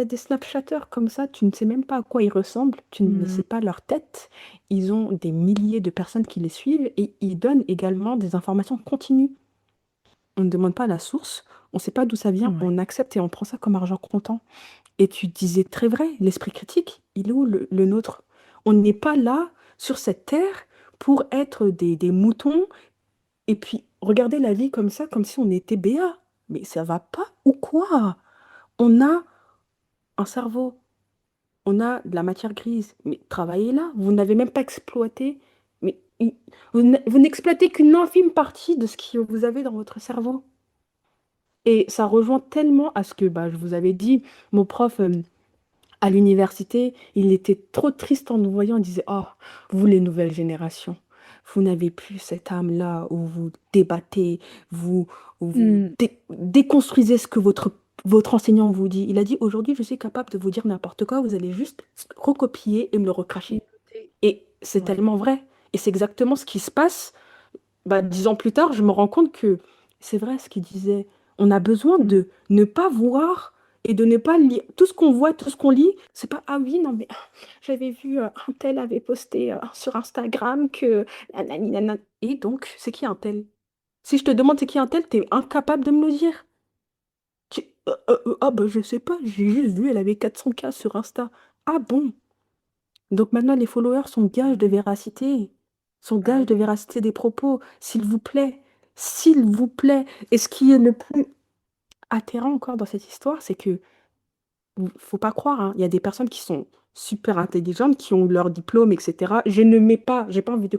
[SPEAKER 1] a des Snapchatters comme ça, tu ne sais même pas à quoi ils ressemblent, tu ne
[SPEAKER 3] Mm.
[SPEAKER 1] sais pas leur tête. Ils ont des milliers de personnes qui les suivent et ils donnent également des informations continues. On ne demande pas la source, on ne sait pas d'où ça vient,
[SPEAKER 3] Ouais.
[SPEAKER 1] on accepte et on prend ça comme argent comptant. Et tu disais très vrai, l'esprit critique, il est où le nôtre? On n'est pas là, sur cette terre, pour être des moutons et puis regarder la vie comme ça, comme si on était béat. Mais ça va pas ou quoi? On a un cerveau, on a de la matière grise, mais travaillez là, vous n'avez même pas exploité, mais vous n'exploitez qu'une infime partie de ce que vous avez dans votre cerveau. Et ça rejoint tellement à ce que bah, je vous avais dit, mon prof à l'université, il était trop triste en nous voyant, il disait, oh, vous les nouvelles générations, vous n'avez plus cette âme-là où vous débattez, vous, vous
[SPEAKER 3] Mm.
[SPEAKER 1] déconstruisez ce que votre enseignant vous dit. Il a dit, aujourd'hui, je suis capable de vous dire n'importe quoi, vous allez juste recopier et me le recracher. Et c'est
[SPEAKER 3] Ouais.
[SPEAKER 1] tellement vrai. Et c'est exactement ce qui se passe. Bah, 10 ans plus tard, je me rends compte que c'est vrai ce qu'il disait. On a besoin
[SPEAKER 3] Mm.
[SPEAKER 1] de ne pas voir et de ne pas lire. Tout ce qu'on voit, tout ce qu'on lit, c'est pas ah oui, non, mais j'avais vu un tel avait posté sur Instagram que. Nanani, nanana. Et donc, c'est qui un tel? Si je te demande c'est qui un tel, t'es incapable de me le dire. Ah bah je sais pas, j'ai juste vu, elle avait 400K sur Insta. Ah bon? Donc maintenant, les followers sont gages de véracité, sont
[SPEAKER 3] Ah
[SPEAKER 1] gages de
[SPEAKER 3] oui.
[SPEAKER 1] véracité des propos, s'il vous plaît, s'il vous plaît. Et ce qui est le plus atterrant encore dans cette histoire, c'est que, faut pas croire, hein, il y a des personnes qui sont super intelligentes, qui ont leur diplôme, etc. Je ne mets pas, j'ai pas envie de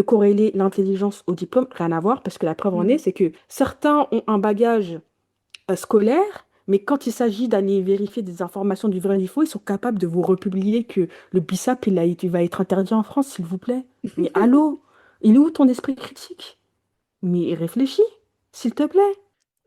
[SPEAKER 1] corréler l'intelligence au diplôme, rien à voir, parce que la preuve en est,
[SPEAKER 3] Mm.
[SPEAKER 1] c'est que certains ont un bagage scolaire, mais quand il s'agit d'aller vérifier des informations du vrai et du faux, ils sont capables de vous republier que le bissap, il va être interdit en France, s'il vous plaît. Mais allô, il est où ton esprit critique? Mais réfléchis, s'il te plaît.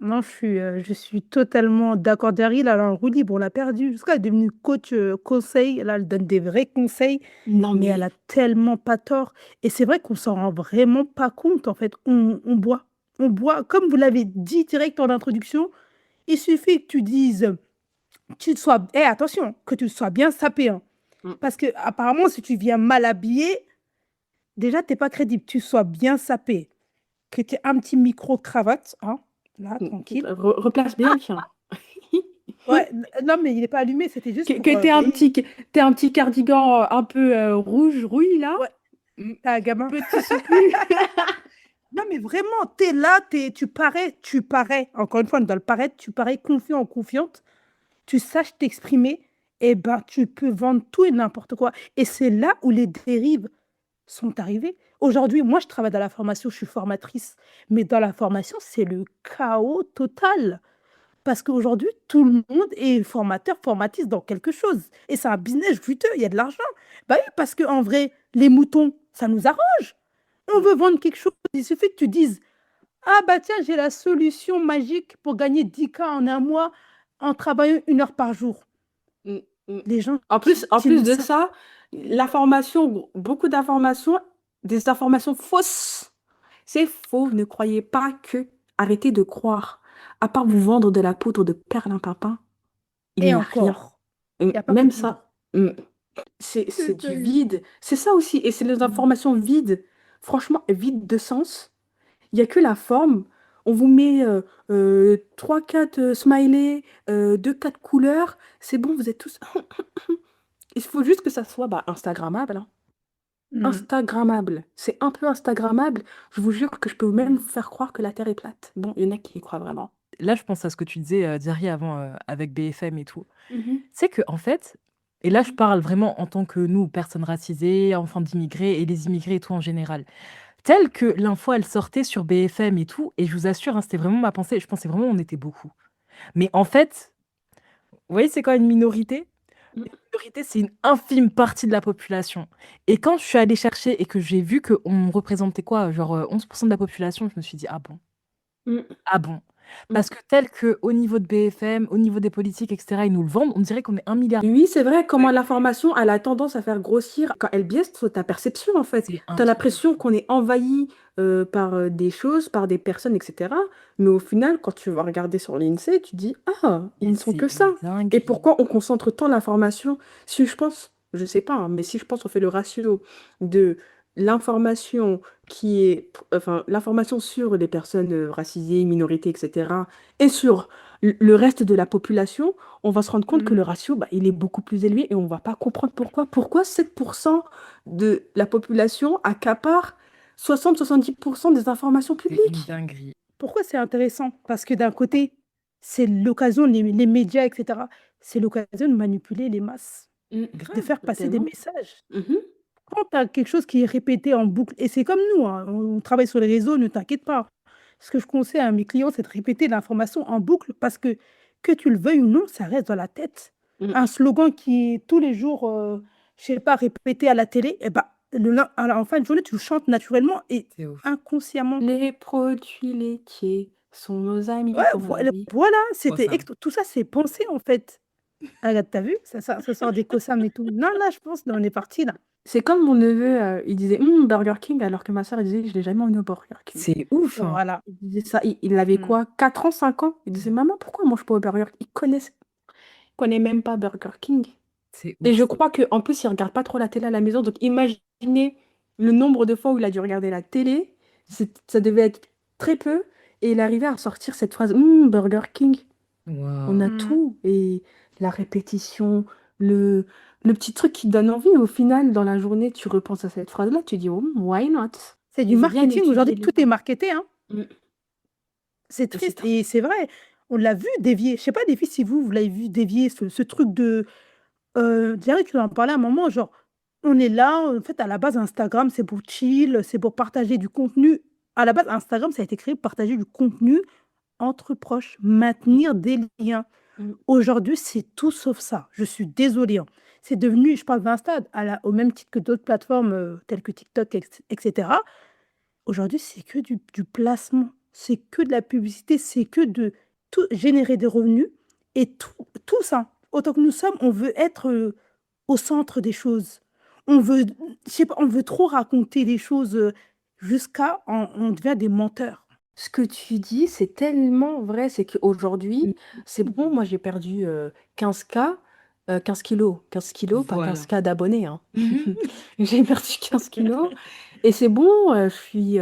[SPEAKER 3] Non, je suis totalement d'accord. Derrière, elle a un roue libre, on l'a perdu. Jusqu'à elle est devenue coach conseil. Là, elle donne des vrais conseils,
[SPEAKER 1] Non
[SPEAKER 3] mais elle
[SPEAKER 1] mais,
[SPEAKER 3] a tellement pas tort. Et c'est vrai qu'on s'en rend vraiment pas compte, en fait. On boit. On boit. Comme vous l'avez dit direct en introduction, il suffit que tu dises, tu sois, eh, attention, que tu sois bien sapé, hein.
[SPEAKER 1] mm,
[SPEAKER 3] Parce que apparemment, si tu viens mal habillé, déjà, t'es pas crédible. Tu sois bien sapé, que tu aies un petit micro-cravate, hein, là,
[SPEAKER 1] mm,
[SPEAKER 3] tranquille.
[SPEAKER 1] replace bien le tien.
[SPEAKER 3] Ouais, non, mais il n'est pas allumé, c'était juste pour
[SPEAKER 1] Que
[SPEAKER 3] vérifier.
[SPEAKER 1] t'aies un petit cardigan un peu rouge, rouille là.
[SPEAKER 3] Ouais,
[SPEAKER 1] Mm,
[SPEAKER 3] t'as un gamin.
[SPEAKER 1] petit soutenu.
[SPEAKER 3] Non, mais vraiment, t'es là, tu parais, encore une fois, on doit le paraître, tu parais confiant ou confiante, tu saches t'exprimer, et ben, tu peux vendre tout et n'importe quoi. Et c'est là où les dérives sont arrivées. Aujourd'hui, moi, je travaille dans la formation, je suis formatrice, mais dans la formation, c'est le chaos total. Parce qu'aujourd'hui, tout le monde est formateur, formatrice dans quelque chose. Et c'est un business juteux, il y a de l'argent. Bah oui, parce qu'en vrai, les moutons, ça nous arrange. On veut vendre quelque chose, il suffit que tu dises, ah bah tiens, j'ai la solution magique pour gagner 10K en un mois en travaillant 1 heure par jour.
[SPEAKER 1] Mm, mm.
[SPEAKER 3] Les gens
[SPEAKER 1] En plus
[SPEAKER 3] utilisent
[SPEAKER 1] de
[SPEAKER 3] ça.
[SPEAKER 1] ça, l'information, beaucoup d'informations, des informations fausses. C'est faux, ne croyez pas que. Arrêtez de croire. À part vous vendre de la poudre de perlimpinpin, il
[SPEAKER 3] Et
[SPEAKER 1] n'y a rien.
[SPEAKER 3] encore, il n'y a pas que
[SPEAKER 1] Même
[SPEAKER 3] poudre.
[SPEAKER 1] ça, c'est du vide. C'est ça aussi. Et c'est les
[SPEAKER 3] Mm.
[SPEAKER 1] informations vides. Franchement, vides de sens. Il n'y a que la forme. On vous met 3-4 smileys, 2-4 couleurs. C'est bon, vous êtes tous. Il faut juste que ça soit bah, Instagrammable, hein.
[SPEAKER 3] Mm.
[SPEAKER 1] Instagrammable. C'est un peu Instagrammable. Je vous jure que je peux même vous faire croire que la Terre est plate. Bon, il y en a qui y croient vraiment.
[SPEAKER 2] Là, je pense à ce que tu disais, Thierry, avant, avec BFM et tout.
[SPEAKER 1] Mhm.
[SPEAKER 2] C'est que en fait, et là, je parle vraiment en tant que nous, personnes racisées, enfants d'immigrés et les immigrés et tout en général. Telle que l'info, elle sortait sur BFM et tout, et je vous assure, hein, c'était vraiment ma pensée. Je pensais vraiment on était beaucoup. Mais en fait, vous voyez, c'est quoi une minorité?
[SPEAKER 1] Mm.
[SPEAKER 2] Une minorité, c'est une infime partie de la population. Et quand je suis allée chercher et que j'ai vu qu'on représentait quoi, genre 11% de la population, je me suis dit, ah bon?
[SPEAKER 1] Mm.
[SPEAKER 2] Ah bon?
[SPEAKER 1] Mm.
[SPEAKER 2] Parce que tel que au niveau de BFM, au niveau des politiques, etc., ils nous le vendent, on dirait qu'on est 1 milliard.
[SPEAKER 1] Oui, c'est vrai, comment l'information elle a tendance à faire grossir quand elle biaise ta perception en fait.
[SPEAKER 2] C'est
[SPEAKER 1] Tu
[SPEAKER 2] un
[SPEAKER 1] as
[SPEAKER 2] truc de
[SPEAKER 1] l'impression
[SPEAKER 2] fou.
[SPEAKER 1] qu'on est envahi par des choses, par des personnes, etc. Mais au final, quand tu vas regarder sur l'INSEE, tu dis, ah, ils
[SPEAKER 2] Mais
[SPEAKER 1] ne sont
[SPEAKER 2] c'est
[SPEAKER 1] que ça.
[SPEAKER 2] une
[SPEAKER 1] Et
[SPEAKER 2] dinguerie.
[SPEAKER 1] pourquoi on concentre tant l'information? Si je pense, je sais pas, hein, mais si je pense on fait le ratio de l'information enfin, l'information sur les personnes racisées, minorités, etc., et sur le reste de la population, on va se rendre compte que le ratio, bah, il est beaucoup plus élevé et on va pas comprendre pourquoi. Pourquoi 7% de la population accapare 60-70% des informations
[SPEAKER 2] C'est une
[SPEAKER 1] publiques?
[SPEAKER 2] dinguerie.
[SPEAKER 3] Pourquoi c'est intéressant? Parce que d'un côté, c'est l'occasion, les médias, etc., c'est l'occasion de manipuler les masses,
[SPEAKER 1] Mm.
[SPEAKER 3] de
[SPEAKER 2] Grave.
[SPEAKER 3] faire passer des
[SPEAKER 1] Tellement.
[SPEAKER 3] messages.
[SPEAKER 1] Mhm.
[SPEAKER 3] Quand tu as quelque chose qui est répété en boucle, et c'est comme nous, hein, on travaille sur les réseaux, ne t'inquiète pas. Ce que je conseille à mes clients, c'est de répéter l'information en boucle parce que tu le veuilles ou non, ça reste dans la tête.
[SPEAKER 1] Mm.
[SPEAKER 3] Un slogan qui est tous les jours, je sais pas, répété à la télé, et ben, en fin de journée, tu le chantes naturellement et
[SPEAKER 2] C'est ouf.
[SPEAKER 3] inconsciemment.
[SPEAKER 1] Les produits laitiers sont nos amis
[SPEAKER 3] Ouais,
[SPEAKER 1] pour la vie.
[SPEAKER 3] voilà,
[SPEAKER 2] Trop ça.
[SPEAKER 3] tout ça, c'est pensé en fait. Ah, regarde, t'as vu? Ça sort des cossams et tout. Non, là, je pense, là, on est parti là.
[SPEAKER 1] C'est comme mon neveu, il disait Burger King, alors que ma soeur disait je l'ai jamais emmené au Burger King.
[SPEAKER 2] C'est ouf, hein.
[SPEAKER 3] Voilà.
[SPEAKER 1] Il disait ça, il avait
[SPEAKER 3] Mm.
[SPEAKER 1] quoi, 4 ans, 5 ans? Il disait maman, pourquoi on mange pas au Burger King? Il connaît même pas Burger King.
[SPEAKER 2] C'est
[SPEAKER 1] Et je
[SPEAKER 2] ouf.
[SPEAKER 1] crois qu'en plus, il regarde pas trop la télé à la maison. Donc imaginez le nombre de fois où il a dû regarder la télé. Ça devait être très peu. Et il arrivait à ressortir cette phrase Burger King. On
[SPEAKER 2] Waouh.
[SPEAKER 1] a
[SPEAKER 3] Mm.
[SPEAKER 1] tout. Et la répétition, le petit truc qui donne envie. Au final, dans la journée, tu repenses à cette phrase-là. Tu dis why not?
[SPEAKER 3] C'est du
[SPEAKER 1] Il faut bien
[SPEAKER 3] marketing. Aujourd'hui,
[SPEAKER 1] étudier les
[SPEAKER 3] tout est
[SPEAKER 1] gens.
[SPEAKER 3] marketé, hein.
[SPEAKER 1] Mm.
[SPEAKER 3] C'est
[SPEAKER 1] Et c'est
[SPEAKER 3] triste.
[SPEAKER 1] trop.
[SPEAKER 3] Et c'est vrai. On l'a vu dévier. Je sais pas, des filles, si vous l'avez vu dévier ce truc de. Direct, tu en parlais à un moment, genre, on est là, en fait, à la base, Instagram, c'est pour chill, c'est pour partager du contenu. À la base, Instagram, ça a été créé pour partager du contenu entre proches, maintenir des liens.
[SPEAKER 1] Mm.
[SPEAKER 3] Aujourd'hui, c'est tout sauf ça. Je suis désolée, hein. C'est devenu, je parle d'Insta, au même titre que d'autres plateformes telles que TikTok, etc. Aujourd'hui, c'est que du placement, c'est que de la publicité, c'est que de tout, générer des revenus. Et tout ça, autant que nous sommes, on veut être au centre des choses. On veut, je sais pas, on veut trop raconter les choses jusqu'à on devient des menteurs.
[SPEAKER 1] Ce que tu dis, c'est tellement vrai. C'est qu'aujourd'hui, c'est bon, moi j'ai perdu 15K, 15 kilos. 15 kilos, pas
[SPEAKER 2] Voilà.
[SPEAKER 1] 15K d'abonnés, hein. J'ai perdu 15 kilos. Et c'est bon, je suis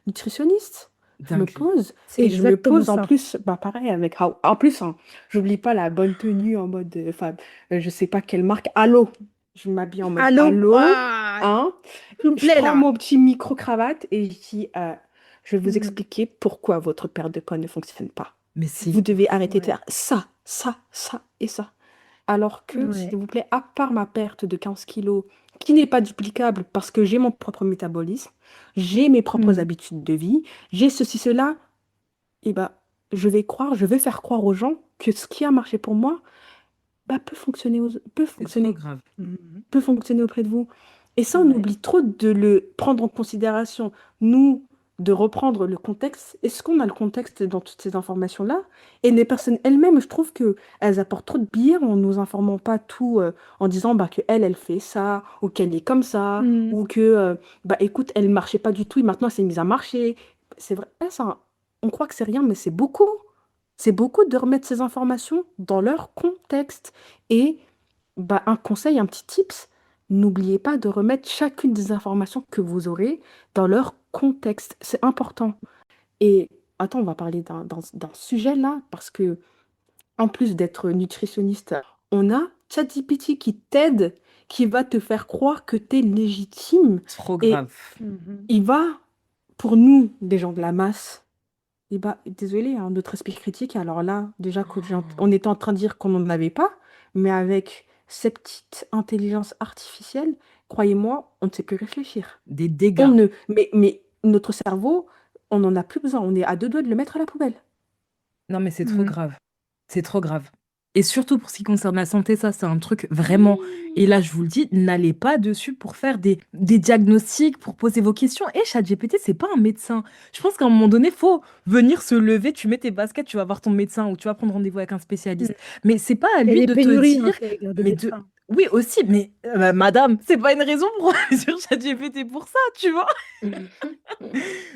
[SPEAKER 1] nutritionniste. Je me
[SPEAKER 2] Dinguerie.
[SPEAKER 1] pose.
[SPEAKER 3] C'est
[SPEAKER 1] Et je me
[SPEAKER 3] exactement
[SPEAKER 1] pose en
[SPEAKER 3] ça.
[SPEAKER 1] plus, bah pareil, en plus, hein, j'oublie pas la bonne tenue en mode, enfin, je sais pas quelle marque. Allô. Je m'habille en mode
[SPEAKER 3] Allô?
[SPEAKER 1] allô,
[SPEAKER 3] Ah,
[SPEAKER 1] hein.
[SPEAKER 3] tu me
[SPEAKER 1] Je
[SPEAKER 3] plais
[SPEAKER 1] prends
[SPEAKER 3] là.
[SPEAKER 1] mon petit micro-cravate et je dis, je vais vous
[SPEAKER 3] Mhm.
[SPEAKER 1] expliquer pourquoi votre perte de poids ne fonctionne pas.
[SPEAKER 2] Mais c'est
[SPEAKER 1] Vous devez arrêter de
[SPEAKER 3] Ouais.
[SPEAKER 1] faire ça, ça, ça et ça. Alors que, s'il
[SPEAKER 3] Ouais.
[SPEAKER 1] vous plaît, à part ma perte de 15 kilos, qui n'est pas duplicable parce que j'ai mon propre métabolisme, j'ai mes propres
[SPEAKER 3] Mhm.
[SPEAKER 1] habitudes de vie, j'ai ceci, cela, et bah, je vais faire croire aux gens que ce qui a marché pour moi, bah,
[SPEAKER 2] c'est trop grave.
[SPEAKER 3] Mhm.
[SPEAKER 1] peut fonctionner auprès de vous. Et ça, on
[SPEAKER 3] Ouais.
[SPEAKER 1] oublie trop de le prendre en considération. Nous, de reprendre le contexte. Est-ce qu'on a le contexte dans toutes ces informations-là? Et les personnes elles-mêmes, je trouve que elles apportent trop de biais en nous informant pas tout, en disant bah, que elle fait ça, ou qu'elle est comme ça,
[SPEAKER 3] Mhm.
[SPEAKER 1] ou que, bah écoute, elle marchait pas du tout et maintenant elle s'est mise à marcher. C'est vrai, ça, on croit que c'est rien, mais c'est beaucoup. C'est beaucoup de remettre ces informations dans leur contexte. Et bah, un conseil, un petit tips, n'oubliez pas de remettre chacune des informations que vous aurez dans leur contexte. C'est important. Et attends, on va parler d'un sujet là, parce que en plus d'être nutritionniste, on a ChatGPT qui t'aide, qui va te faire croire que tu es légitime.
[SPEAKER 2] Trop
[SPEAKER 1] Et
[SPEAKER 2] grave.
[SPEAKER 3] Mhm.
[SPEAKER 1] il va, pour nous, des gens de la masse, et bah, désolé, hein, notre esprit critique, alors là, déjà on était en train de dire qu'on n'en avait pas, mais avec cette petite intelligence artificielle, croyez-moi, on ne sait plus réfléchir.
[SPEAKER 2] Des
[SPEAKER 1] On
[SPEAKER 2] dégâts.
[SPEAKER 1] ne, mais notre cerveau, on n'en a plus besoin, on est à deux doigts de le mettre à la poubelle.
[SPEAKER 2] Non, mais c'est trop
[SPEAKER 3] Mhm.
[SPEAKER 2] grave. C'est trop grave. Et surtout pour ce qui concerne la santé, ça, c'est un truc vraiment. Et là, je vous le dis, n'allez pas dessus pour faire des diagnostics, pour poser vos questions. Et ChatGPT, c'est pas un médecin. Je pense qu'à un moment donné, faut venir se lever, tu mets tes baskets, tu vas voir ton médecin ou tu vas prendre rendez-vous avec un
[SPEAKER 3] Mmh.
[SPEAKER 2] spécialiste. Mais c'est pas à
[SPEAKER 3] Et
[SPEAKER 2] lui
[SPEAKER 3] les
[SPEAKER 2] de te
[SPEAKER 3] pénuries
[SPEAKER 2] dire,
[SPEAKER 3] intègres de
[SPEAKER 2] mais de.
[SPEAKER 3] médecins.
[SPEAKER 2] Oui, aussi, mais madame, c'est pas une raison pour aller sur ChatGPT pour ça, tu vois.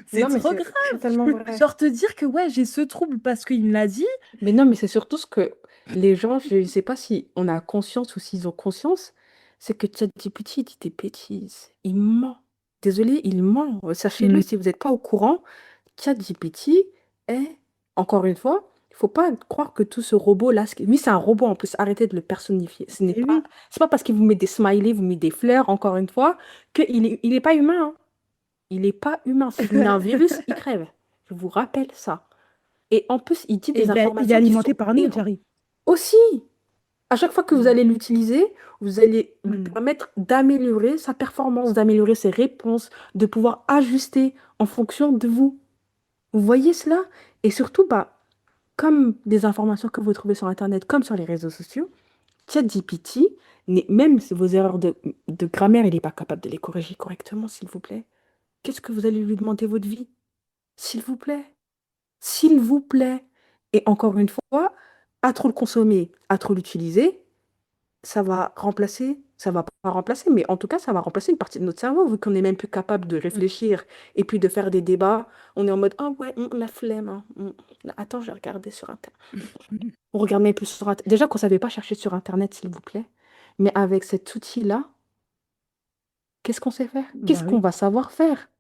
[SPEAKER 2] C'est
[SPEAKER 1] Non, mais
[SPEAKER 2] trop
[SPEAKER 1] c'est
[SPEAKER 2] grave.
[SPEAKER 1] totalement vrai.
[SPEAKER 2] Genre te dire que ouais, j'ai ce trouble parce qu'il me l'a dit.
[SPEAKER 1] Mais non, mais c'est surtout ce que les gens, je ne sais pas si on a conscience ou s'ils ont conscience, c'est que ChatGPT il dit des bêtises. Il ment. Désolé, il ment. Sachez-le,
[SPEAKER 3] Mmh.
[SPEAKER 1] si vous n'êtes pas au courant, ChatGPT est, encore une fois, il faut pas croire que tout ce robot-là, oui, c'est un robot en plus, arrêtez de le personnifier. Ce n'est
[SPEAKER 3] Et
[SPEAKER 1] pas,
[SPEAKER 3] oui.
[SPEAKER 1] c'est pas parce qu'il vous met des smileys, vous met des fleurs, encore une fois, il est pas humain, hein. Il n'est pas humain. Si je vous mets un virus, il crève. Je vous rappelle ça. Et en plus, il dit
[SPEAKER 3] Et
[SPEAKER 1] des
[SPEAKER 3] il est
[SPEAKER 1] informations qui
[SPEAKER 3] alimenté
[SPEAKER 1] sont
[SPEAKER 3] par nous, Jerry.
[SPEAKER 1] aussi. À chaque fois que vous
[SPEAKER 3] Mmh.
[SPEAKER 1] allez l'utiliser, vous allez lui
[SPEAKER 3] Mmh.
[SPEAKER 1] permettre d'améliorer sa performance, d'améliorer ses réponses, de pouvoir ajuster en fonction de vous. Vous voyez cela? Et surtout, bah, comme des informations que vous trouvez sur Internet, comme sur les réseaux sociaux, ChatGPT, même si vos erreurs de grammaire, il n'est pas capable de les corriger correctement, s'il vous plaît. Qu'est-ce que vous allez lui demander votre vie? S'il vous plaît. S'il vous plaît. Et encore une fois, à trop le consommer, à trop l'utiliser, ça va pas remplacer, mais en tout cas, ça va remplacer une partie de notre cerveau, vu qu'on n'est même plus capable de
[SPEAKER 3] Mmh.
[SPEAKER 1] réfléchir et puis de faire des débats. On est en mode, ah ouais, la flemme, hein, attends, je vais regarder sur Internet.
[SPEAKER 3] Mmh.
[SPEAKER 1] On regarde même plus sur Internet. Déjà qu'on ne savait pas chercher sur Internet, s'il vous plaît. Mais avec cet outil-là, qu'est-ce qu'on sait faire? Qu'est-ce
[SPEAKER 3] Bah
[SPEAKER 1] qu'on
[SPEAKER 3] oui.
[SPEAKER 1] va savoir faire?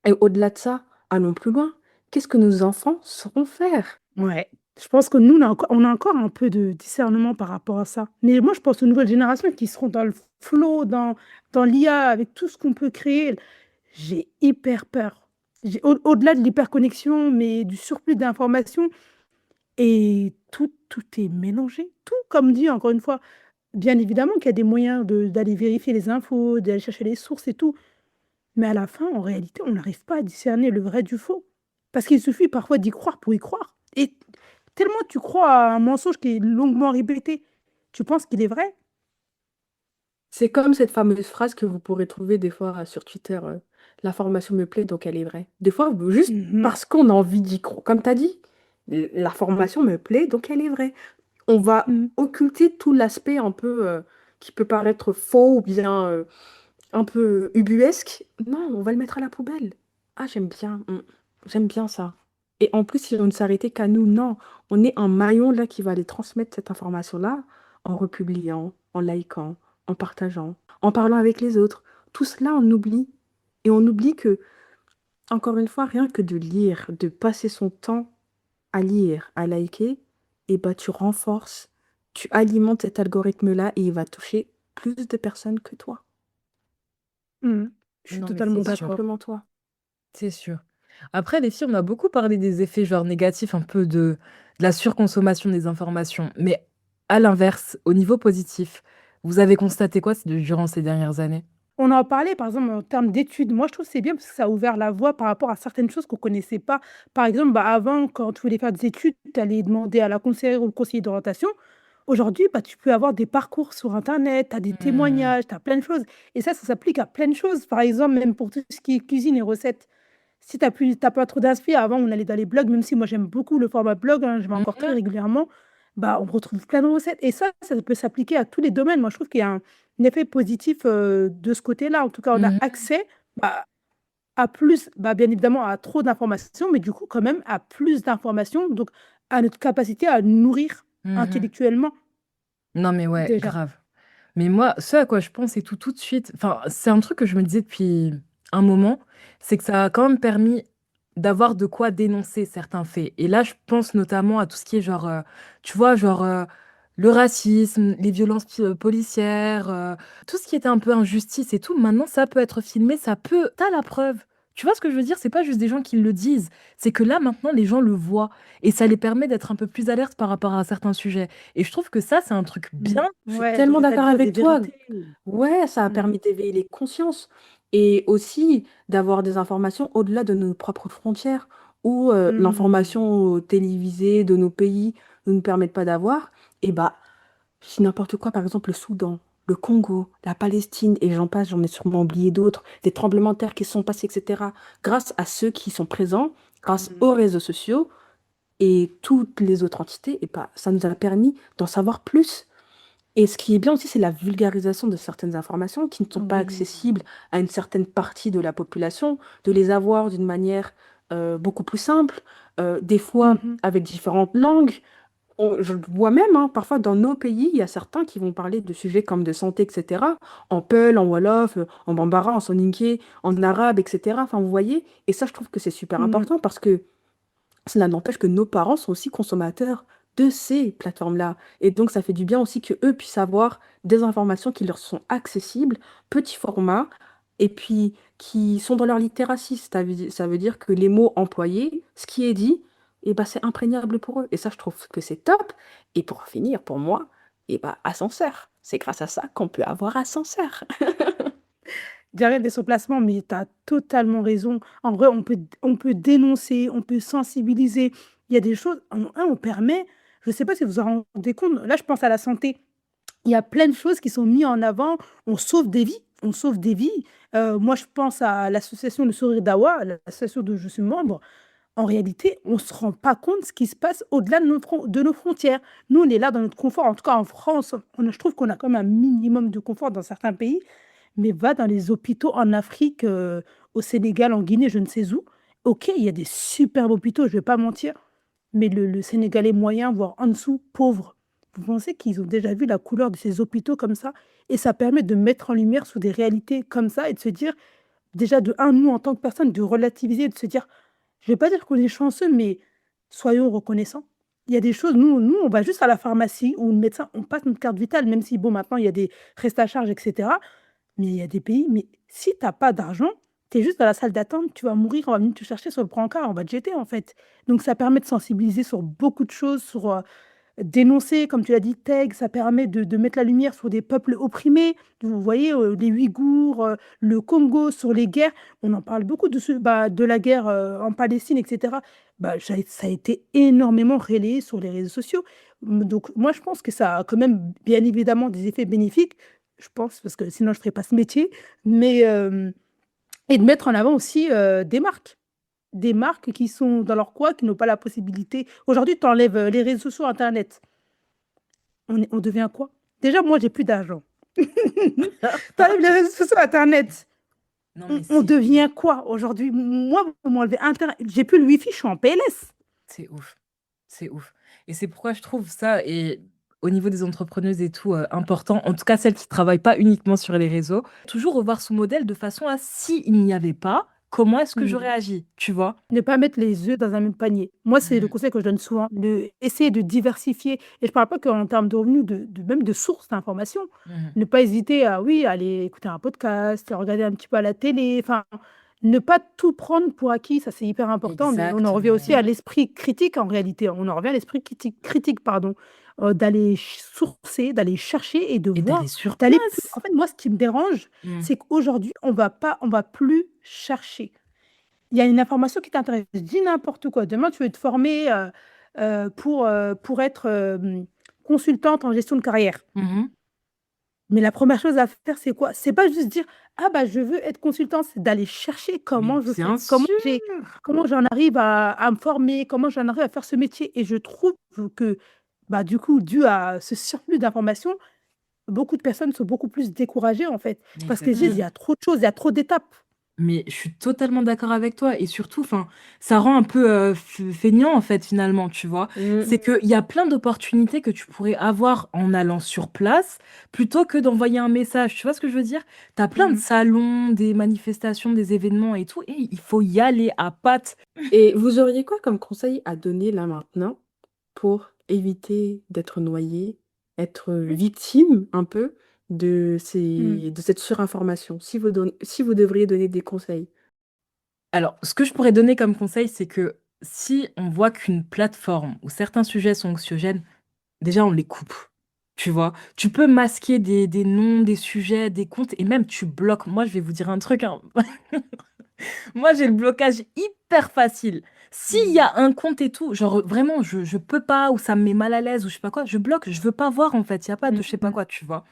[SPEAKER 1] Et au-delà de ça, allons plus loin. Qu'est-ce que nos enfants sauront faire?
[SPEAKER 3] Ouais. Je pense que nous, on a encore un peu de discernement par rapport à ça. Mais moi, je pense aux nouvelles générations qui seront dans le flow, dans l'IA, avec tout ce qu'on peut créer. J'ai hyper peur. Au-delà de l'hyperconnexion, mais du surplus d'informations, et tout est mélangé. Tout, comme dit encore une fois, bien évidemment qu'il y a des moyens d'aller vérifier les infos, d'aller chercher les sources et tout. Mais à la fin, en réalité, on n'arrive pas à discerner le vrai du faux. Parce qu'il suffit parfois d'y croire pour y croire. Et tellement tu crois à un mensonge qui est longuement répété, tu penses qu'il est vrai.
[SPEAKER 1] C'est comme cette fameuse phrase que vous pourrez trouver des fois sur Twitter, l'information me plaît, donc elle est vraie. Des fois, juste
[SPEAKER 3] Mhm.
[SPEAKER 1] parce qu'on a envie d'y croire, comme tu as dit, l'information me plaît, donc elle est vraie. On va
[SPEAKER 3] Mhm.
[SPEAKER 1] occulter tout l'aspect un peu qui peut paraître faux ou bien un peu ubuesque. Non, on va le mettre à la poubelle. Ah, j'aime bien, j'aime bien ça. Et en plus, si on ne s'arrêtait qu'à nous, non, on est un maillon là qui va aller transmettre cette information-là en republiant, en likant, en partageant, en parlant avec les autres. Tout cela, on oublie. Et on oublie que, encore une fois, rien que de lire, de passer son temps à lire, à liker, et bah tu renforces, tu alimentes cet algorithme-là et il va toucher plus de personnes que toi.
[SPEAKER 3] Mhm. Je suis
[SPEAKER 2] Non, mais
[SPEAKER 3] totalement
[SPEAKER 2] c'est
[SPEAKER 1] Pas
[SPEAKER 2] sûr.
[SPEAKER 3] d'accord.
[SPEAKER 1] simplement toi.
[SPEAKER 2] C'est sûr. Après, les filles, on a beaucoup parlé des effets genre négatifs, un peu de la surconsommation des informations. Mais à l'inverse, au niveau positif, vous avez constaté quoi durant ces dernières années?
[SPEAKER 3] On en parlait, par exemple, en termes d'études. Moi, je trouve que c'est bien parce que ça a ouvert la voie par rapport à certaines choses qu'on ne connaissait pas. Par exemple, bah, avant, quand tu voulais faire des études, tu allais demander à la conseillère ou le conseiller d'orientation. Aujourd'hui, bah, tu peux avoir des parcours sur Internet, tu as des
[SPEAKER 2] Hmm.
[SPEAKER 3] témoignages, tu as plein de choses. Et ça s'applique à plein de choses. Par exemple, même pour tout ce qui est cuisine et recettes. Si tu n'as pas trop d'inspi, avant, on allait dans les blogs, même si moi, j'aime beaucoup le format blog, hein, je vais encore très
[SPEAKER 2] Mhm.
[SPEAKER 3] régulièrement, bah, on retrouve plein de recettes. Et ça peut s'appliquer à tous les domaines. Moi, je trouve qu'il y a un effet positif de ce côté-là. En tout cas, on a
[SPEAKER 2] Mhm.
[SPEAKER 3] accès bah, à plus, bah, bien évidemment, à trop d'informations, mais du coup, quand même, à plus d'informations, donc à notre capacité à nous nourrir
[SPEAKER 2] Mhm.
[SPEAKER 3] intellectuellement,
[SPEAKER 2] Non, mais ouais,
[SPEAKER 3] déjà.
[SPEAKER 2] grave. Mais moi, ce à quoi je pense et tout de suite, enfin, c'est un truc que je me disais depuis un moment, c'est que ça a quand même permis d'avoir de quoi dénoncer certains faits. Et là, je pense notamment à tout ce qui est genre, tu vois, genre le racisme, les violences policières, tout ce qui était un peu injustice et tout. Maintenant, ça peut être filmé, ça peut. T'as la preuve. Tu vois ce que je veux dire? C'est pas juste des gens qui le disent, c'est que là, maintenant, les gens le voient et ça les permet d'être un peu plus alertes par rapport à certains sujets. Et je trouve que ça, c'est un truc
[SPEAKER 3] Mm.
[SPEAKER 2] bien.
[SPEAKER 1] Je suis
[SPEAKER 3] Ouais, de
[SPEAKER 1] tellement d'accord
[SPEAKER 3] rétablir des
[SPEAKER 1] avec toi.
[SPEAKER 3] vérités.
[SPEAKER 1] Ouais, ça a
[SPEAKER 3] Mm.
[SPEAKER 1] permis d'éveiller les consciences et aussi d'avoir des informations au-delà de nos propres frontières ou
[SPEAKER 3] Mm.
[SPEAKER 1] l'information télévisée de nos pays. ne nous permettent pas d'avoir, et bah, si n'importe quoi, par exemple le Soudan, le Congo, la Palestine, et j'en passe, j'en ai sûrement oublié d'autres, des tremblements de terre qui se sont passés, etc., grâce à ceux qui sont présents, grâce aux réseaux sociaux et toutes les autres entités, et bah, ça nous a permis d'en savoir plus. Et ce qui est bien aussi, c'est la vulgarisation de certaines informations qui ne sont pas
[SPEAKER 3] Oui.
[SPEAKER 1] accessibles à une certaine partie de la population, de les avoir d'une manière beaucoup plus simple, des fois
[SPEAKER 3] Mhm.
[SPEAKER 1] avec différentes langues. Je le vois même, hein, parfois dans nos pays, il y a certains qui vont parler de sujets comme de santé, etc., en Peul, en Wolof, en Bambara, en Soninké, en arabe, etc. Enfin, vous voyez, et ça, je trouve que c'est super
[SPEAKER 3] Mm.
[SPEAKER 1] important parce que cela n'empêche que nos parents sont aussi consommateurs de ces plateformes-là. Et donc, ça fait du bien aussi qu'eux puissent avoir des informations qui leur sont accessibles, petits formats, et puis qui sont dans leur littératie. Ça veut dire que les mots employés, ce qui est dit, eh ben, c'est imprégnable pour eux. Et ça, je trouve que c'est top. Et pour finir, pour moi, eh ben, ascenseur. C'est grâce à ça qu'on peut avoir ascenseur.
[SPEAKER 3] J'arrête des placement, mais tu as totalement raison. En vrai, on peut dénoncer, on peut sensibiliser. Il y a des choses, on permet, je ne sais pas si vous vous en rendez compte, là je pense à la santé. Il y a plein de choses qui sont mises en avant. On sauve des vies. On sauve des vies. Moi, je pense à l'association de Sourire Dawa, l'association dont je suis membre. En réalité, on ne se rend pas compte de ce qui se passe au-delà de nos frontières. Nous, on est là dans notre confort. En tout cas, en France, je trouve qu'on a quand même un minimum de confort dans certains pays. Mais va dans les hôpitaux en Afrique, au Sénégal, en Guinée, je ne sais où. Ok, il y a des superbes hôpitaux, je ne vais pas mentir. Mais le Sénégalais moyen, voire en dessous, pauvre. Vous pensez qu'ils ont déjà vu la couleur de ces hôpitaux comme ça? Et ça permet de mettre en lumière sur des réalités comme ça et de se dire, déjà de un, nous, en tant que personne, de relativiser, de se dire, je ne vais pas dire qu'on est chanceux, mais soyons reconnaissants. Il y a des choses, nous, on va juste à la pharmacie ou le médecin, on passe notre carte vitale, même si, bon, maintenant, il y a des restes à charge, etc. Mais il y a des pays, mais si tu as pas d'argent, tu es juste dans la salle d'attente, tu vas mourir, on va venir te chercher sur le brancard, on va te jeter, en fait. Donc, ça permet de sensibiliser sur beaucoup de choses, sur dénoncer, comme tu l'as dit, TEG, ça permet de mettre la lumière sur des peuples opprimés. Vous voyez, les Ouïghours, le Congo, sur les guerres. On en parle beaucoup de la guerre en Palestine, etc. Bah, ça a été énormément relayé sur les réseaux sociaux. Donc, moi, je pense que ça a quand même, bien évidemment, des effets bénéfiques. Je pense, parce que sinon, je ne ferais pas ce métier. Mais, et de mettre en avant aussi des marques. Des marques qui sont dans leur coin, qui n'ont pas la possibilité. Aujourd'hui, tu enlèves les réseaux sociaux, Internet. On devient quoi? Déjà, moi, j'ai plus d'argent. Tu enlèves les réseaux sociaux, Internet.
[SPEAKER 2] Non,
[SPEAKER 3] On,
[SPEAKER 2] mais
[SPEAKER 3] on
[SPEAKER 2] c'est
[SPEAKER 3] devient quoi aujourd'hui? Moi, vous m'enlevez Internet. J'ai plus le Wi-Fi, je suis en PLS.
[SPEAKER 2] c'est ouf. C'est ouf. Et c'est pourquoi je trouve ça, et au niveau des entrepreneuses et tout, important, en tout cas celles qui travaillent pas uniquement sur les réseaux, toujours revoir son modèle de façon à, s'il n'y avait pas, comment est-ce que j'aurais
[SPEAKER 3] Mm.
[SPEAKER 2] agi, tu vois?
[SPEAKER 3] Ne pas mettre les œufs dans un même panier. Moi, c'est le
[SPEAKER 2] Mhm.
[SPEAKER 3] conseil que je donne souvent, essayer de diversifier. Et je ne parle pas qu'en termes de revenus, même de sources d'informations.
[SPEAKER 2] Mhm.
[SPEAKER 3] Ne pas hésiter à, oui, aller écouter un podcast, regarder un petit peu à la télé. Enfin, ne pas tout prendre pour acquis, ça c'est hyper important. Mais on en revient aussi à
[SPEAKER 2] Exactement.
[SPEAKER 3] l'esprit critique en réalité. On en revient à l'esprit critique, pardon. D'aller sourcer, d'aller chercher et de
[SPEAKER 2] Et d'aller
[SPEAKER 3] voir,
[SPEAKER 2] sur
[SPEAKER 3] d'aller plus.
[SPEAKER 2] place.
[SPEAKER 3] En fait, moi, ce qui me dérange,
[SPEAKER 2] Mhm.
[SPEAKER 3] c'est qu'aujourd'hui, on va plus chercher. Il y a une information qui t'intéresse, je dis n'importe quoi. Demain, tu veux te former pour être consultante en gestion de carrière.
[SPEAKER 2] Mhm.
[SPEAKER 3] Mais la première chose à faire, c'est quoi? C'est pas juste dire, ah bah je veux être consultant, c'est d'aller chercher
[SPEAKER 2] Mais
[SPEAKER 3] comment je
[SPEAKER 2] bien
[SPEAKER 3] fais,
[SPEAKER 2] sûr.
[SPEAKER 3] comment j'en arrive à me former, comment j'en arrive à faire ce métier. Et je trouve que, bah, du coup, dû à ce surplus d'informations, beaucoup de personnes sont beaucoup plus découragées en fait. Parce que il
[SPEAKER 2] Exactement.
[SPEAKER 3] y a trop de choses, il y a trop d'étapes.
[SPEAKER 2] Mais je suis totalement d'accord avec toi. Et surtout, enfin, ça rend un peu feignant, en fait, finalement, tu vois.
[SPEAKER 1] Mm.
[SPEAKER 2] C'est qu'il y a plein d'opportunités que tu pourrais avoir en allant sur place plutôt que d'envoyer un message. Tu vois ce que je veux dire? Tu as plein de
[SPEAKER 3] Mhm.
[SPEAKER 2] salons, des manifestations, des événements et tout. Et il faut y aller à pattes.
[SPEAKER 1] Et vous auriez quoi comme conseil à donner là maintenant pour éviter d'être noyé, être victime un peu
[SPEAKER 3] Mhm.
[SPEAKER 1] de cette surinformation, si vous devriez donner des conseils?
[SPEAKER 2] Alors, ce que je pourrais donner comme conseil, c'est que si on voit qu'une plateforme où certains sujets sont anxiogènes, déjà, on les coupe. Tu vois, tu peux masquer des noms, des sujets, des comptes, et même tu bloques. Moi, je vais vous dire un truc, hein. Moi, j'ai le blocage hyper facile. S'il y a un compte et tout, genre vraiment, je peux pas, ou ça me met mal à l'aise, ou je sais pas quoi, je bloque, je veux pas voir en fait, il y a pas de je sais pas
[SPEAKER 3] Mhm.
[SPEAKER 2] quoi, tu vois.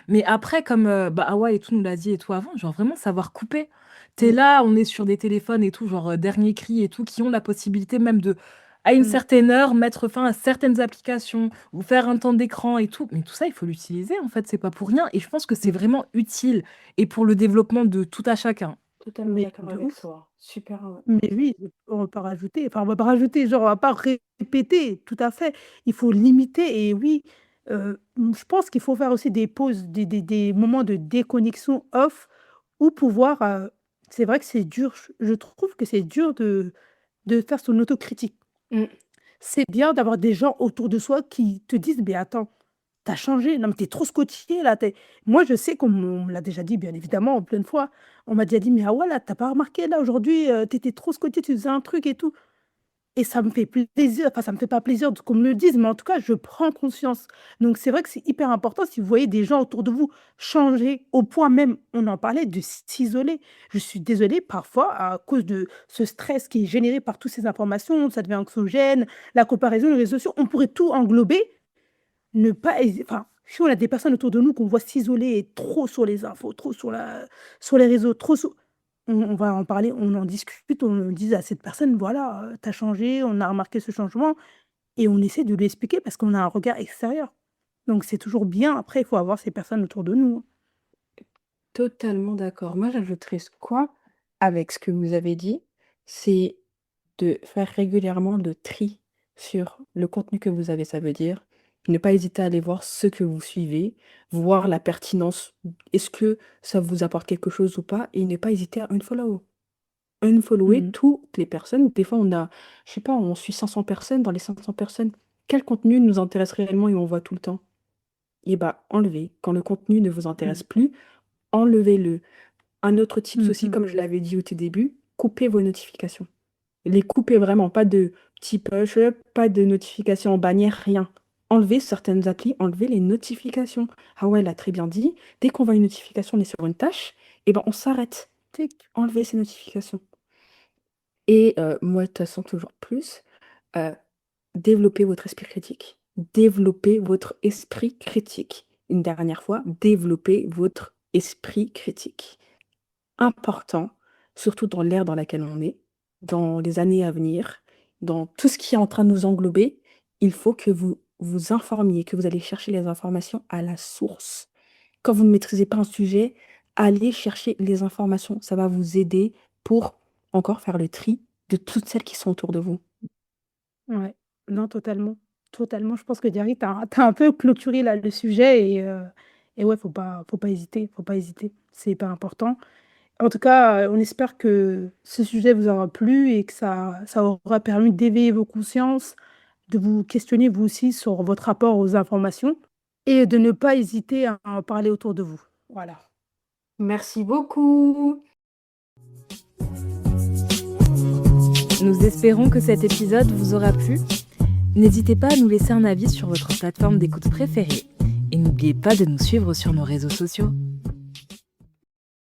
[SPEAKER 2] Mais après, comme bah, Hawa et tout nous l'a dit et tout avant, genre vraiment savoir couper. T'es
[SPEAKER 3] Mm.
[SPEAKER 2] là, on est sur des téléphones et tout, genre dernier cri et tout, qui ont la possibilité même de, à une
[SPEAKER 3] Mm.
[SPEAKER 2] certaine heure, mettre fin à certaines applications ou faire un temps d'écran et tout. Mais tout ça, il faut l'utiliser en fait, c'est pas pour rien. Et je pense que c'est
[SPEAKER 3] Mm.
[SPEAKER 2] vraiment utile et pour le développement de tout à chacun.
[SPEAKER 1] Totalement
[SPEAKER 3] Mais
[SPEAKER 1] d'accord
[SPEAKER 3] de
[SPEAKER 1] avec
[SPEAKER 3] ouf.
[SPEAKER 1] toi. Super.
[SPEAKER 3] Mais oui, on va pas rajouter, enfin, on va pas rajouter, genre, on va pas répéter, tout à fait. Il faut limiter et oui, je pense qu'il faut faire aussi des pauses, des moments de déconnexion off ou pouvoir, c'est vrai que c'est dur, je trouve que c'est dur de faire son autocritique.
[SPEAKER 1] Mm.
[SPEAKER 3] C'est bien d'avoir des gens autour de soi qui te disent: «Mais attends, t'as changé, non mais tu trop scotché là, tu moi je sais qu'on me l'a déjà dit bien évidemment en pleine fois. On m'a déjà dit: «Mais ah ouais là, tu pas remarqué là aujourd'hui, tu trop scotché, tu faisais un truc et tout». Et ça me fait plaisir, enfin ça me fait pas plaisir de qu'on me le dise, mais en tout cas je prends conscience. Donc c'est vrai que c'est hyper important si vous voyez des gens autour de vous changer au point même, on en parlait, de s'isoler. Je suis désolée parfois à cause de ce stress qui est généré par toutes ces informations, ça devient anxiogène, la comparaison, les réseaux sociaux, on pourrait tout englober, ne pas hési enfin, si on a des personnes autour de nous qu'on voit s'isoler et trop sur les infos, trop sur les réseaux, trop sur on va en parler, on en discute, on dit à cette personne: «Voilà, tu changé, on a remarqué ce changement» et on essaie de lui expliquer parce qu'on a un regard extérieur. Donc c'est toujours bien, après il faut avoir ces personnes autour de nous, hein.
[SPEAKER 1] Totalement d'accord. Moi, j'ajouterais quoi avec ce que vous avez dit, c'est de faire régulièrement le tri sur le contenu que vous avez. Ça veut dire ne pas hésiter à aller voir ce que vous suivez, voir la pertinence. Est-ce que ça vous apporte quelque chose ou pas? Et ne pas hésiter à unfollow. Unfollower
[SPEAKER 3] Mmh.
[SPEAKER 1] toutes les personnes. Des fois, on a, je sais pas, on suit 500 personnes. Dans les 500 personnes, quel contenu nous intéresse réellement et on voit tout le temps? Et bah, enlevez. Quand le contenu ne vous
[SPEAKER 3] Mmh.
[SPEAKER 1] intéresse plus, enlevez-le. Un autre tips
[SPEAKER 3] Mmh
[SPEAKER 1] aussi,
[SPEAKER 3] mh.
[SPEAKER 1] comme je l'avais dit au tout début, coupez vos notifications. Les coupez vraiment, pas de petits push-up, pas de notifications en bannière, rien. Enlevez certaines applis, enlevez les notifications. Ah ouais, elle a très bien dit, dès qu'on voit une notification, on est sur une tâche, et ben on s'arrête.
[SPEAKER 3] Tic.
[SPEAKER 1] Enlevez ces notifications. Et moi, de toute façon, toujours plus, euh, développez votre esprit critique. Développez votre esprit critique. Une dernière fois, développez votre esprit critique. Important, surtout dans l'ère dans laquelle on est, dans les années à venir, dans tout ce qui est en train de nous englober, il faut que vous vous informiez, que vous allez chercher les informations à la source. Quand vous ne maîtrisez pas un sujet, allez chercher les informations. Ça va vous aider pour encore faire le tri de toutes celles qui sont autour de vous.
[SPEAKER 3] Ouais. Non, totalement. Totalement. Je pense que Diary, tu as un peu clôturé là le sujet et ouais, faut pas hésiter, faut pas hésiter. C'est hyper important. En tout cas, on espère que ce sujet vous aura plu et que ça aura permis d'éveiller vos consciences, de vous questionner vous aussi sur votre rapport aux informations et de ne pas hésiter à en parler autour de vous. Voilà.
[SPEAKER 1] Merci beaucoup.
[SPEAKER 2] Nous espérons que cet épisode vous aura plu. N'hésitez pas à nous laisser un avis sur votre plateforme d'écoute préférée. Et n'oubliez pas de nous suivre sur nos réseaux sociaux.